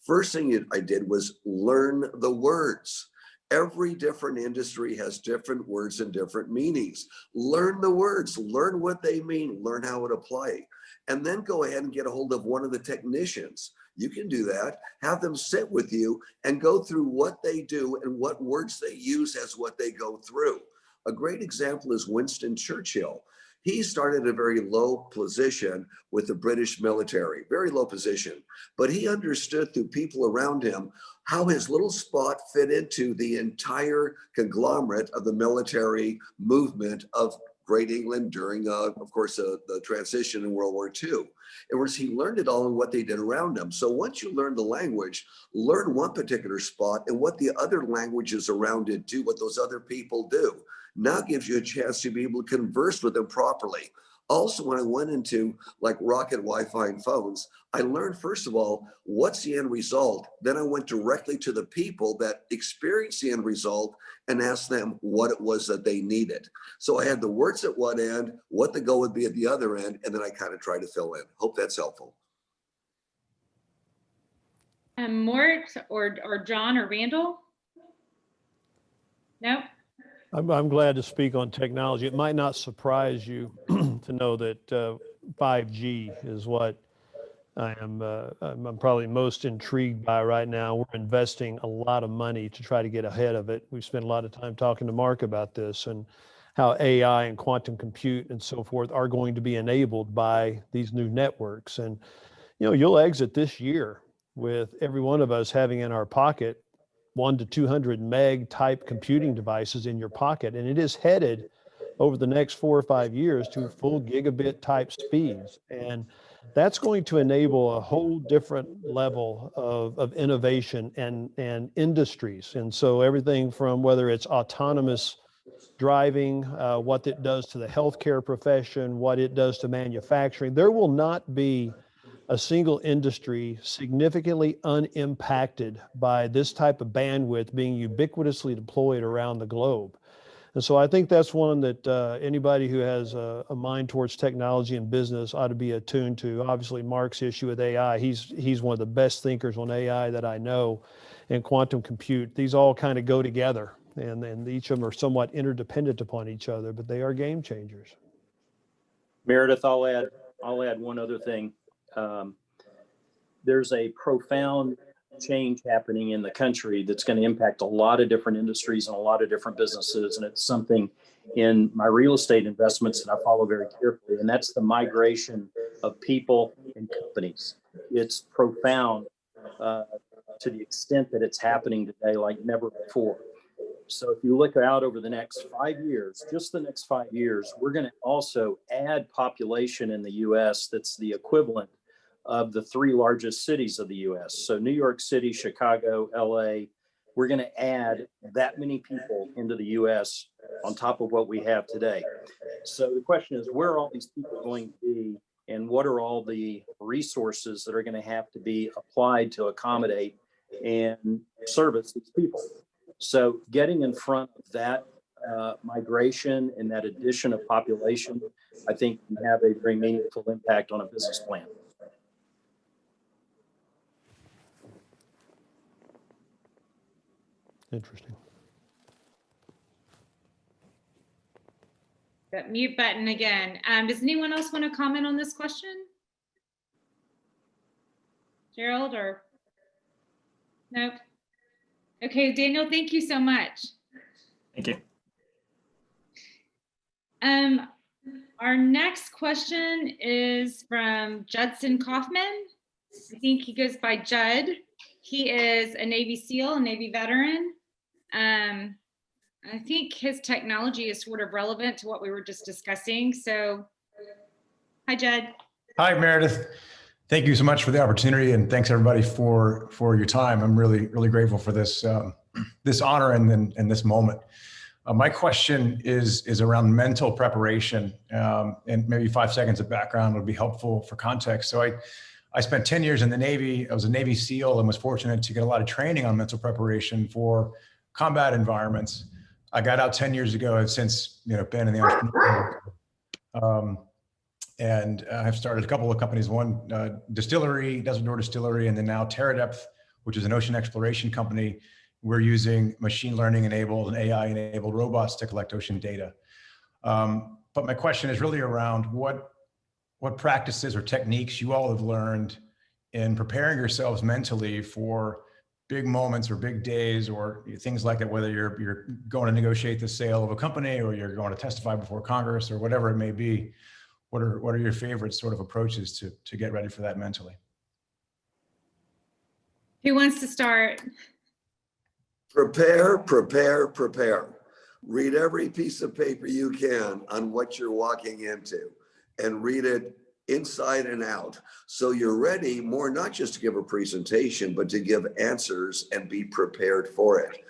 Speaker 7: First thing I did was learn the words. Every different industry has different words and different meanings. Learn the words, learn what they mean, learn how it applies, and then go ahead and get a hold of one of the technicians. You can do that, have them sit with you and go through what they do and what words they use as what they go through. A great example is Winston Churchill. He started at a very low position with the British military, very low position, but he understood through people around him how his little spot fit into the entire conglomerate of the military movement of Great England during, of course, the transition in World War II. In words, he learned it all and what they did around him. So once you learn the language, learn one particular spot and what the other languages around it do, what those other people do. Now gives you a chance to be able to converse with them properly. Also, when I went into like rocket Wi-Fi and phones, I learned, first of all, what's the end result? Then I went directly to the people that experienced the end result and asked them what it was that they needed. So I had the words at one end, what the goal would be at the other end, and then I kind of tried to fill in. Hope that's helpful.
Speaker 4: Mort or John or Randall? No?
Speaker 10: I'm glad to speak on technology. It might not surprise you to know that 5G is what I'm probably most intrigued by right now. We're investing a lot of money to try to get ahead of it. We've spent a lot of time talking to Mark about this and how AI and quantum compute and so forth are going to be enabled by these new networks. And, you know, you'll exit this year with every one of us having in our pocket 1 to 200 meg type computing devices in your pocket. And it is headed over the next 4 or 5 years to full gigabit type speeds. And that's going to enable a whole different level of innovation and industries. And so everything from whether it's autonomous driving, what it does to the healthcare profession, what it does to manufacturing, there will not be a single industry significantly unimpacted by this type of bandwidth being ubiquitously deployed around the globe. And so I think that's one that anybody who has a mind towards technology and business ought to be attuned to. Obviously, Mark's issue with AI, he's one of the best thinkers on AI that I know, and quantum compute. These all kind of go together, and each of them are somewhat interdependent upon each other, but they are game changers.
Speaker 8: Meredith, I'll add one other thing. There's a profound change happening in the country that's going to impact a lot of different industries and a lot of different businesses. And it's something in my real estate investments that I follow very carefully. And that's the migration of people and companies. It's profound to the extent that it's happening today like never before. So if you look out over the next 5 years, just the next 5 years, we're going to also add population in the US that's the equivalent of the 3 largest cities of the US. So New York City, Chicago, LA, we're going to add that many people into the US on top of what we have today. So the question is, where are all these people going to be, and what are all the resources that are going to have to be applied to accommodate and service these people? So getting in front of that migration and that addition of population, I think can have a very meaningful impact on a business plan.
Speaker 10: Interesting.
Speaker 4: That mute button again. Does anyone else want to comment on this question? Gerald or? Nope. Okay, Daniel, thank you so much.
Speaker 13: Thank you.
Speaker 4: Our next question is from Judson Kaufman. I think he goes by Judd. He is a Navy SEAL, a Navy veteran. I think his technology is sort of relevant to what we were just discussing. So, hi, Judd.
Speaker 14: Hi, Meredith. Thank you so much for the opportunity, and thanks everybody for your time. I'm really grateful for this this honor and this moment. My question is around mental preparation, and maybe 5 seconds of background would be helpful for context. So I spent 10 years in the Navy. I was a Navy SEAL and was fortunate to get a lot of training on mental preparation for combat environments. I got out 10 years ago and since been in the entrepreneurial and I've started a couple of companies, one distillery, Desert Door Distillery, and then now TerraDepth, which is an ocean exploration company. We're using machine learning enabled and AI enabled robots to collect ocean data. But my question is really around what practices or techniques you all have learned in preparing yourselves mentally for big moments or big days or things like that, whether you're going to negotiate the sale of a company or you're going to testify before Congress or whatever it may be. What are your favorite sort of approaches to get ready for that mentally?
Speaker 4: Who wants to start?
Speaker 7: Prepare, prepare, prepare. Read every piece of paper you can on what you're walking into, and read it inside and out. So you're ready more, not just to give a presentation, but to give answers and be prepared for it.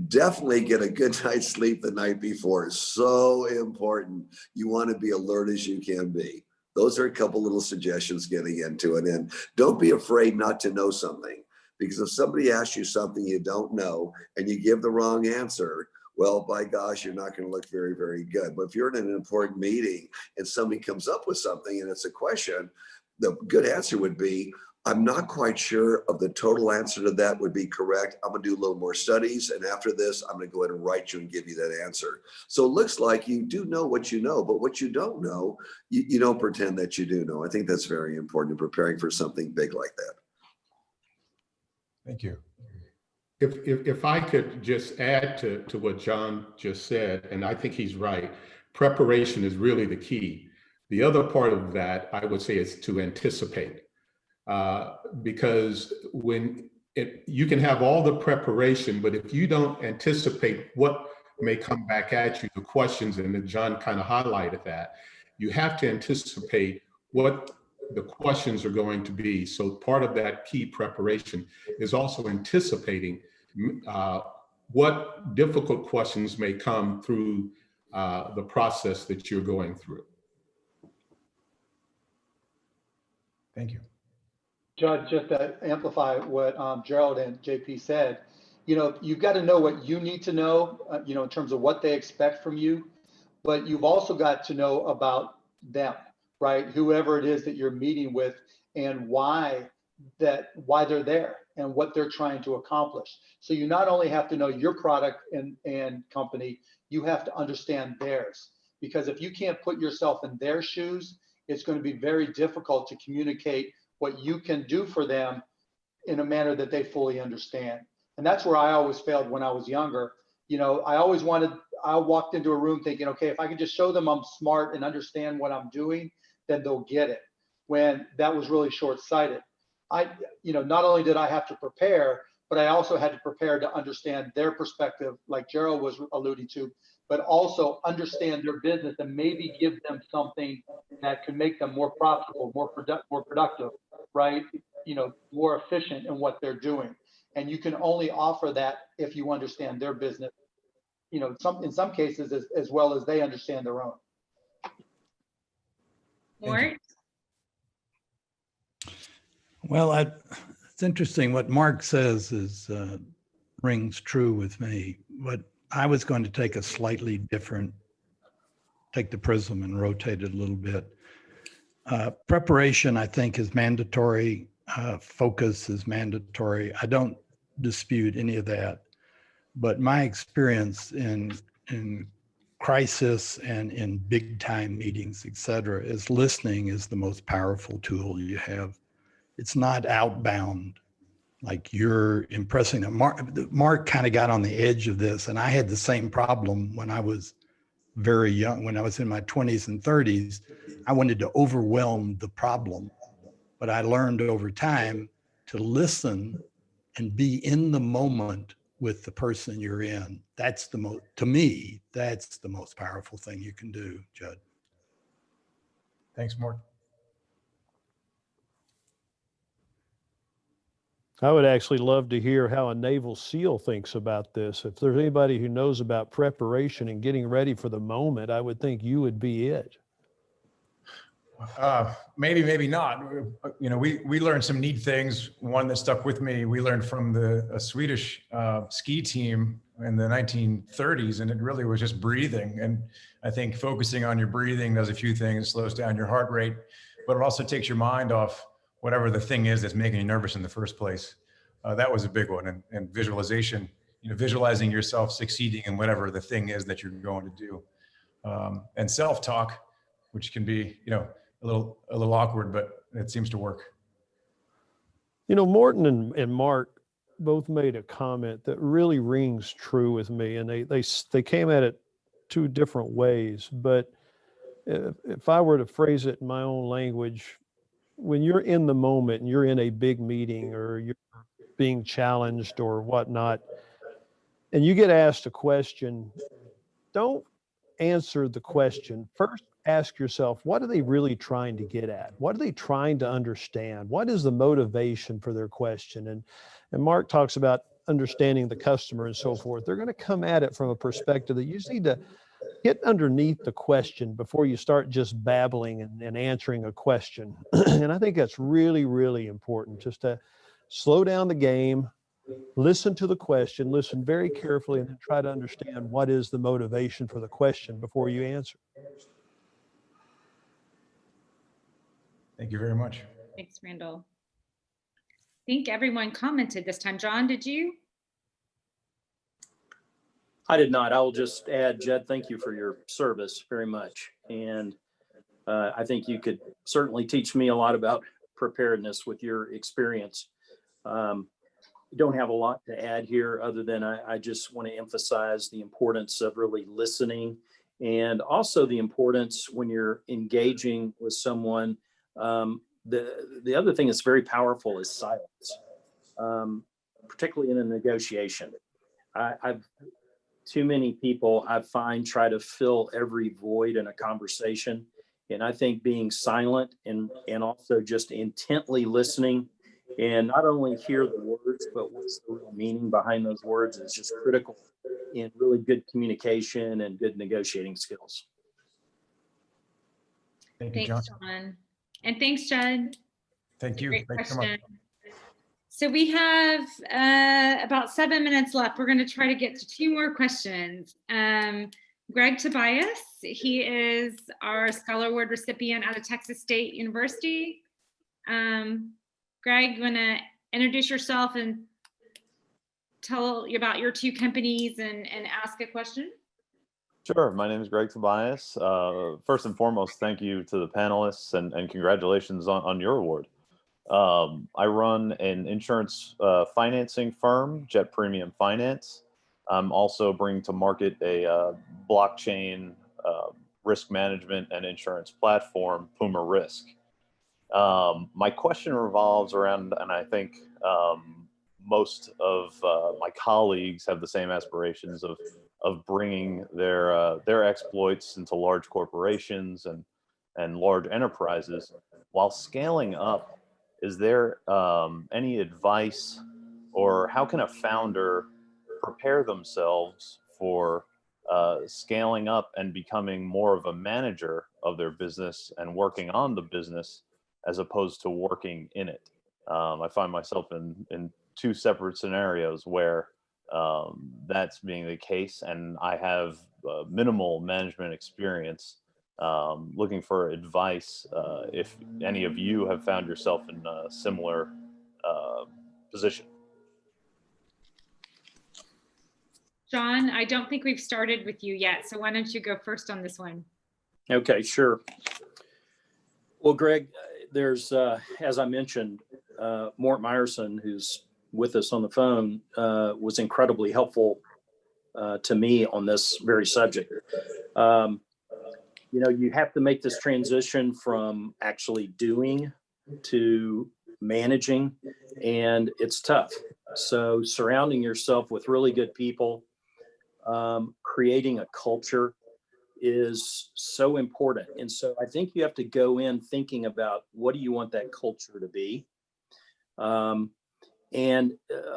Speaker 7: Definitely get a good night's sleep the night before. It's so important. You want to be alert as you can be. Those are a couple little suggestions getting into it. And don't be afraid not to know something, because if somebody asks you something you don't know and you give the wrong answer, well, by gosh, you're not going to look very, very good. But if you're in an important meeting and somebody comes up with something and it's a question, the good answer would be, I'm not quite sure of the total answer to that would be correct. I'm going to do a little more studies. And after this, I'm going to go ahead and write you and give you that answer. So it looks like you do know what you know, but what you don't know, you don't pretend that you do know. I think that's very important in preparing for something big like that.
Speaker 14: Thank you.
Speaker 9: If I could just add to what John just said, and I think he's right, preparation is really the key. The other part of that, I would say, is to anticipate. Because you can have all the preparation, but if you don't anticipate what may come back at you, the questions, and then John kind of highlighted that, you have to anticipate what the questions are going to be. So part of that key preparation is also anticipating what difficult questions may come through the process that you're going through.
Speaker 14: Thank you.
Speaker 6: Judge, just to amplify what Gerald and JP said, you've got to know what you need to know, in terms of what they expect from you, but you've also got to know about them, right? Whoever it is that you're meeting with, and why they're there and what they're trying to accomplish. So you not only have to know your product and company, you have to understand theirs, because if you can't put yourself in their shoes, it's going to be very difficult to communicate what you can do for them in a manner that they fully understand. And that's where I always failed when I was younger. I walked into a room thinking, okay, if I can just show them I'm smart and understand what I'm doing, then they'll get it. When that was really short-sighted. Not only did I have to prepare, but I also had to prepare to understand their perspective, like Gerald was alluding to, but also understand their business and maybe give them something that could make them more profitable, more productive, right? More efficient in what they're doing. And you can only offer that if you understand their business, in some cases as well as they understand their own.
Speaker 4: Mort?
Speaker 3: Well, it's interesting. What Mark says rings true with me. But I was going to take a slightly different, take the prism and rotate it a little bit. Preparation, I think, is mandatory. Focus is mandatory. I don't dispute any of that. But my experience in crisis and in big time meetings, et cetera, is listening is the most powerful tool you have. It's not outbound, like you're impressing them. Mark kind of got on the edge of this, and I had the same problem when I was very young. When I was in my 20s and 30s, I wanted to overwhelm the problem, but I learned over time to listen and be in the moment with the person you're in. That's to me, that's the most powerful thing you can do, Judd.
Speaker 14: Thanks, Mort.
Speaker 10: I would actually love to hear how a Naval SEAL thinks about this. If there's anybody who knows about preparation and getting ready for the moment, I would think you would be it.
Speaker 14: Maybe, maybe not. We learned some neat things. One that stuck with me, we learned from a Swedish ski team in the 1930s, and it really was just breathing. And I think focusing on your breathing does a few things, slows down your heart rate, but it also takes your mind off whatever the thing is that's making you nervous in the first place. That was a big one. And visualization, visualizing yourself succeeding in whatever the thing is that you're going to do. And self-talk, which can be, a little awkward, but it seems to work.
Speaker 10: Morton and Mark both made a comment that really rings true with me, and they came at it two different ways. But if I were to phrase it in my own language, when you're in the moment and you're in a big meeting or you're being challenged or whatnot, and you get asked a question, don't answer the question. First, ask yourself, what are they really trying to get at? What are they trying to understand? What is the motivation for their question? And Mark talks about understanding the customer and so forth. They're going to come at it from a perspective that you just need to get underneath the question before you start just babbling and answering a question. And I think that's really, really important, just to slow down the game, listen to the question, listen very carefully, and then try to understand what is the motivation for the question before you answer.
Speaker 14: Thank you very much.
Speaker 4: Thanks, Randall. I think everyone commented this time. John, did you?
Speaker 8: I did not. I will just add, Jed, thank you for your service very much. And I think you could certainly teach me a lot about preparedness with your experience. Don't have a lot to add here other than I just want to emphasize the importance of really listening, and also the importance when you're engaging with someone. The other thing that's very powerful is silence, particularly in a negotiation. I've too many people I find try to fill every void in a conversation. And I think being silent and also just intently listening and not only hear the words, but what's the real meaning behind those words is just critical in really good communication and good negotiating skills.
Speaker 14: Thank you,
Speaker 4: Thanks, John. And thanks, Jed.
Speaker 14: Thank you.
Speaker 4: Great
Speaker 14: Thanks so much.
Speaker 4: question. So we have about 7 minutes left. We're going to try to get to 2 more questions. Greg Tobias, he is our Scholar Award recipient out of Texas State University. Greg, you want to introduce yourself and tell you about your 2 companies and ask a question?
Speaker 15: Sure. My name is Greg Tobias. First and foremost, thank you to the panelists and congratulations on your award. I run an insurance financing firm, Jet Premium Finance. I'm also bringing to market a blockchain risk management and insurance platform, Puma Risk. My question revolves around, and I think most of my colleagues have the same aspirations of bringing their exploits into large corporations and large enterprises while scaling up. Is there any advice, or how can a founder prepare themselves for scaling up and becoming more of a manager of their business and working on the business as opposed to working in it? I find myself in 2 separate scenarios where that's being the case, and I have minimal management experience. Looking for advice if any of you have found yourself in a similar position.
Speaker 4: John, I don't think we've started with you yet, so why don't you go first on this one?
Speaker 8: Okay, sure. Well, Greg, there's, as I mentioned, Mort Meyerson, who's with us on the phone, was incredibly helpful to me on this very subject. You know, you have to make this transition from actually doing to managing, and it's tough. So surrounding yourself with really good people, creating a culture is so important. And so I think you have to go in thinking about what do you want that culture to be? And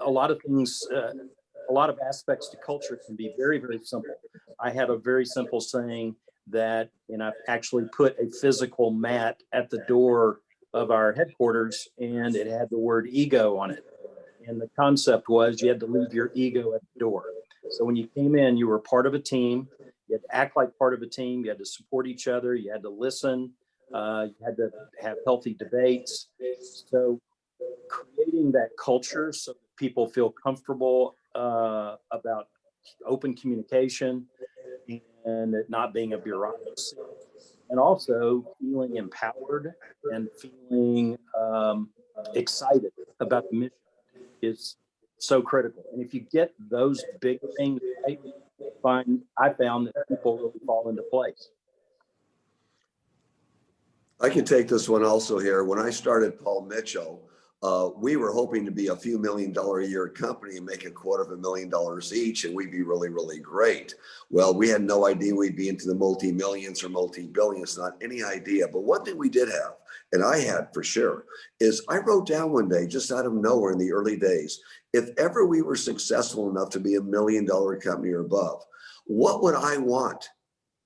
Speaker 8: a lot of things, a lot of aspects to culture can be very, very simple. I have a very simple saying that, and I've actually put a physical mat at the door of our headquarters, and it had the word ego on it. And the concept was you had to leave your ego at the door. So when you came in, you were part of a team. You had to act like part of a team. You had to support each other. You had to listen. You had to have healthy debates. So creating that culture so that people feel comfortable about open communication and it not being a bureaucracy, and also feeling empowered and feeling excited about the mission is so critical. And if you get those big things right, I found that people really fall into place.
Speaker 7: I can take this one also here. When I started Paul Mitchell, We were hoping to be a few $1 million a year company and make $250,000 each, and we'd be really, really great. Well, we had no idea we'd be into the multi-millions or multi-billions, not any idea. But one thing we did have, and I had for sure, is I wrote down one day, just out of nowhere in the early days, if ever we were successful enough to be $1 million company or above, what would I want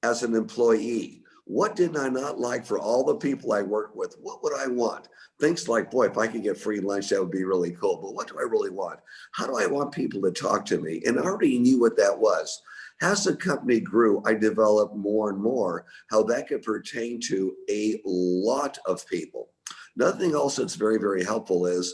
Speaker 7: as an employee? What did I not like for all the people I worked with? What would I want? Things like, boy, if I could get free lunch, that would be really cool. But what do I really want? How do I want people to talk to me? And I already knew what that was. As the company grew, I developed more and more how that could pertain to a lot of people. Another thing also that's very, very helpful is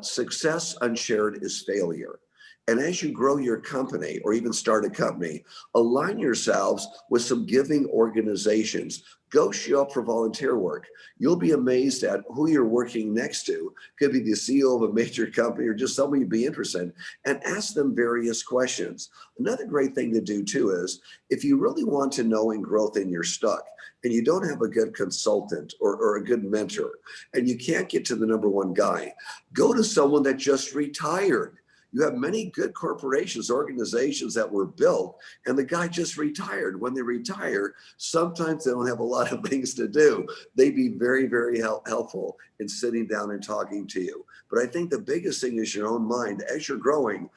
Speaker 7: success unshared is failure. And as you grow your company or even start a company, align yourselves with some giving organizations. Go show up for volunteer work. You'll be amazed at who you're working next to. Could be the CEO of a major company or just someone you'd be interested in, and ask them various questions. Another great thing to do too is if you really want to know and growth and you're stuck and you don't have a good consultant or a good mentor and you can't get to the number one guy, go to someone that just retired. You have many good corporations, organizations that were built, and the guy just retired. When they retire, sometimes they don't have a lot of things to do. They'd be very, very helpful in sitting down and talking to you. But I think the biggest thing is your own mind. As you're growing,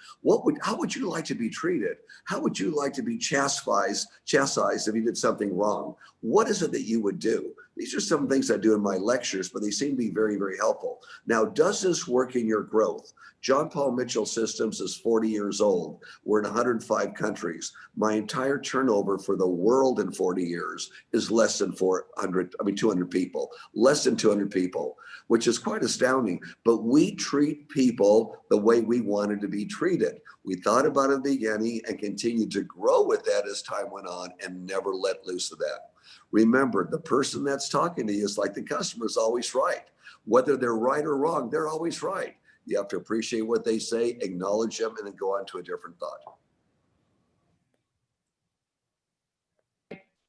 Speaker 7: how would you like to be treated? How would you like to be chastised if you did something wrong? What is it that you would do? These are some things I do in my lectures, but they seem to be very, very helpful. Now, does this work in your growth? John Paul Mitchell Systems is 40 years old. We're in 105 countries. My entire turnover for the world in 40 years is less than 200 people, less than 200 people, which is quite astounding. But we treat people the way we wanted to be treated. We thought about it in the beginning and continued to grow with that as time went on and never let loose of that. Remember, the person that's talking to you is like the customer is always right. Whether they're right or wrong, they're always right. You have to appreciate what they say, acknowledge them, and then go on to a different thought.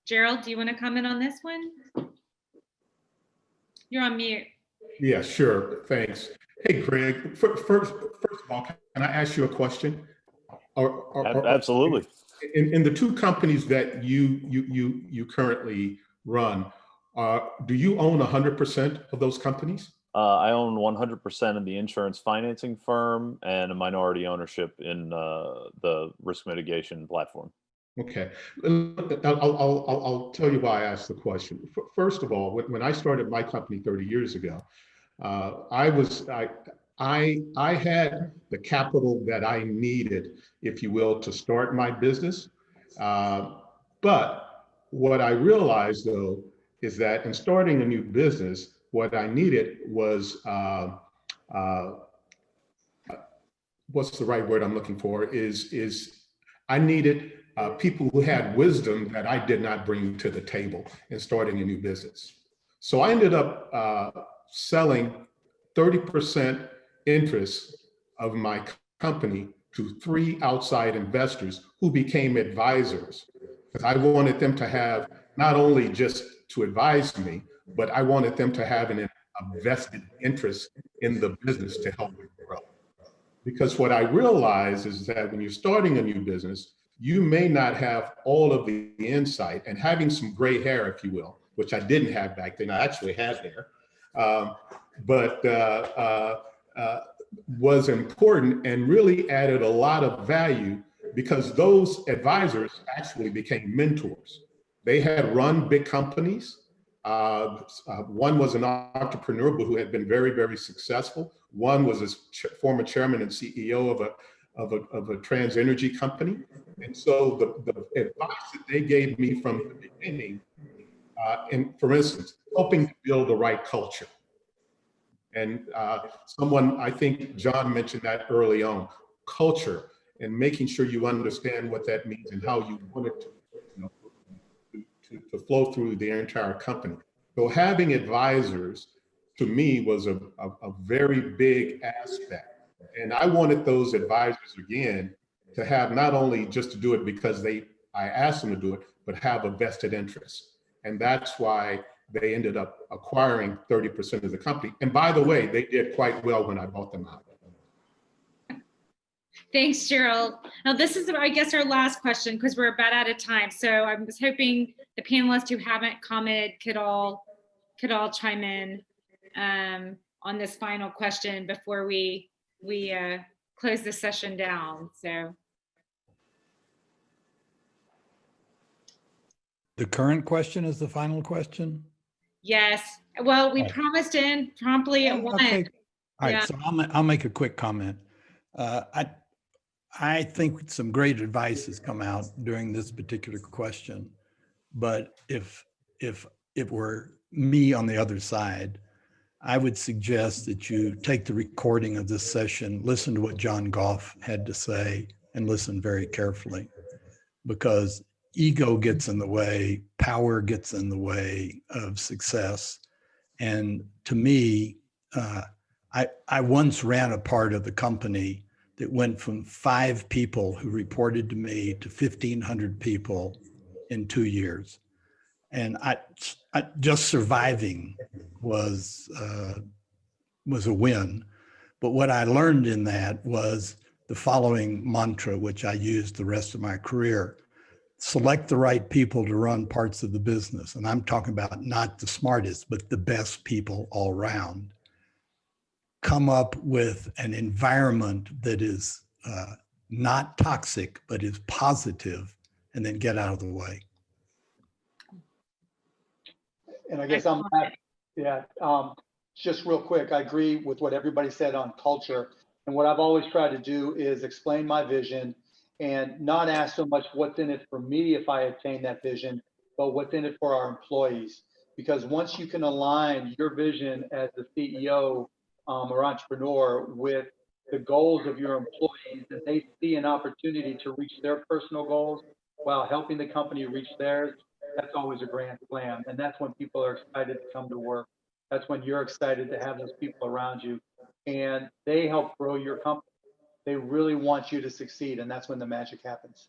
Speaker 4: Gerald, do you want to comment on this one? You're on mute.
Speaker 9: Yeah, sure. Thanks. Hey, Greg, first of all, can I ask you a question?
Speaker 15: Absolutely.
Speaker 9: In the two companies that you currently run, do you own 100% of those companies?
Speaker 15: I own 100% of the insurance financing firm and a minority ownership in the risk mitigation platform.
Speaker 9: Okay, I'll tell you why I asked the question. First of all, when I started my company 30 years ago, I had the capital that I needed, if you will, to start my business. But what I realized, though, is that in starting a new business, what I needed was, what's the right word I'm looking for, is I needed people who had wisdom that I did not bring to the table in starting a new business. So I ended up selling 30% interest of my company to 3 outside investors who became advisors. Because I wanted them to have not only just to advise me, but I wanted them to have a vested interest in the business to help it grow. Because what I realized is that when you're starting a new business, you may not have all of the insight, and having some gray hair, if you will, which I didn't have back then. I actually had hair, was important and really added a lot of value because those advisors actually became mentors. They had run big companies. One was an entrepreneur, but who had been very, very successful. One was a former chairman and CEO of a trans energy company. And so the advice that they gave me from the beginning, and for instance, helping to build the right culture. And someone, I think John mentioned that early on, culture, and making sure you understand what that means and how you want it to flow through the entire company. So having advisors, to me, was a very big aspect. And I wanted those advisors, again, to have not only just to do it because I asked them to do it, but have a vested interest. And that's why they ended up acquiring 30% of the company. And by the way, they did quite well when I bought them out.
Speaker 4: Thanks, Gerald. Now, this is, I guess, our last question because we're about out of time. So I was hoping the panelists who haven't commented could all chime in on this final question before we close the session down. So
Speaker 3: The current question is the final question?
Speaker 4: yes. Well, we
Speaker 3: Right.
Speaker 4: promised to end promptly at 1.
Speaker 3: Okay. All right,
Speaker 4: Yeah.
Speaker 3: so I'll make a quick comment. I think some great advice has come out during this particular question, but if it were me on the other side, I would suggest that you take the recording of this session, listen to what John Goff had to say, and listen very carefully, because ego gets in the way, power gets in the way of success. And to me, I once ran a part of the company that went from 5 people who reported to me to 1,500 people in 2 years. And I just surviving was a win. But what I learned in that was the following mantra, which I used the rest of my career: select the right people to run parts of the business. And I'm talking about not the smartest, but the best people all around. Come up with an environment that is not toxic, but is positive, and then get out of the way.
Speaker 6: And I guess I'm back. Yeah. Just real quick, I agree with what everybody said on culture. And what I've always tried to do is explain my vision and not ask so much what's in it for me if I attain that vision, but what's in it for our employees. Because once you can align your vision as the CEO or entrepreneur with the goals of your employees, and they see an opportunity to reach their personal goals while helping the company reach theirs, that's always a grand slam. And that's when people are excited to come to work. That's when you're excited to have those people around you, and they help grow your company. They really want you to succeed, and that's when the magic happens.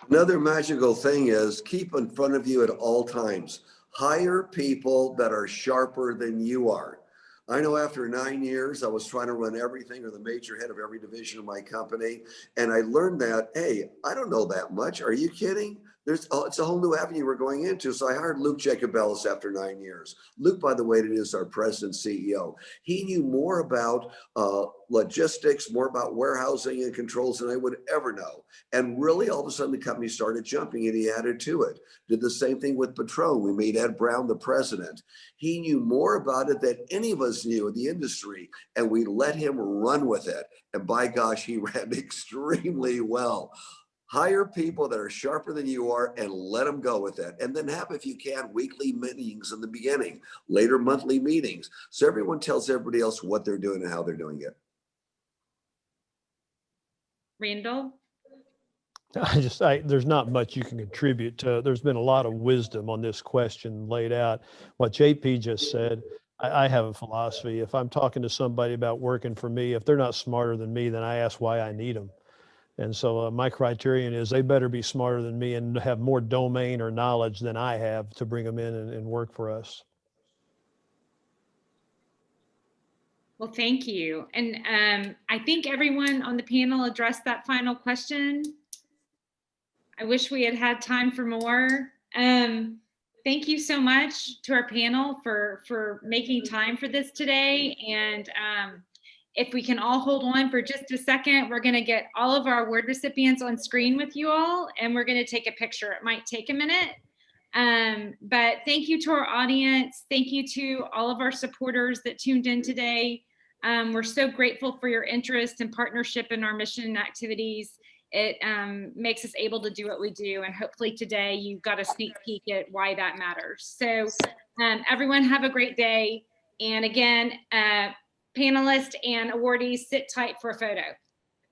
Speaker 7: Another magical thing is keep in front of you at all times. Hire people that are sharper than you are. I know after 9 years, I was trying to run everything or the major head of every division of my company. And I learned that, hey, I don't know that much. Are you kidding? It's a whole new avenue we're going into. So I hired Luke Jacobellis after 9 years. Luke, by the way, is our president CEO. He knew more about logistics, more about warehousing and controls than I would ever know. And really, all of a sudden, the company started jumping and he added to it. Did the same thing with Patron. We made Ed Brown the president. He knew more about it than any of us knew in the industry, and we let him run with it. And by gosh, he ran extremely well. Hire people that are sharper than you are and let them go with it. And then have, if you can, weekly meetings in the beginning, later monthly meetings. So everyone tells everybody else what they're doing and how they're doing it.
Speaker 4: Randall?
Speaker 10: There's not much you can contribute to. There's been a lot of wisdom on this question laid out. What JP just said, I have a philosophy. If I'm talking to somebody about working for me, if they're not smarter than me, then I ask why I need them. And so my criterion is they better be smarter than me and have more domain or knowledge than I have to bring them in and work for us.
Speaker 4: Well, thank you. And I think everyone on the panel addressed that final question. I wish we had had time for more. Thank you so much to our panel for making time for this today. And if we can all hold on for just a second, we're going to get all of our award recipients on screen with you all, and we're going to take a picture. It might take a minute, but thank you to our audience. Thank you to all of our supporters that tuned in today. We're so grateful for your interest and partnership in our mission and activities. It makes us able to do what we do, and hopefully today you got a sneak peek at why that matters. So everyone have a great day. And again, panelists and awardees, sit tight for a photo.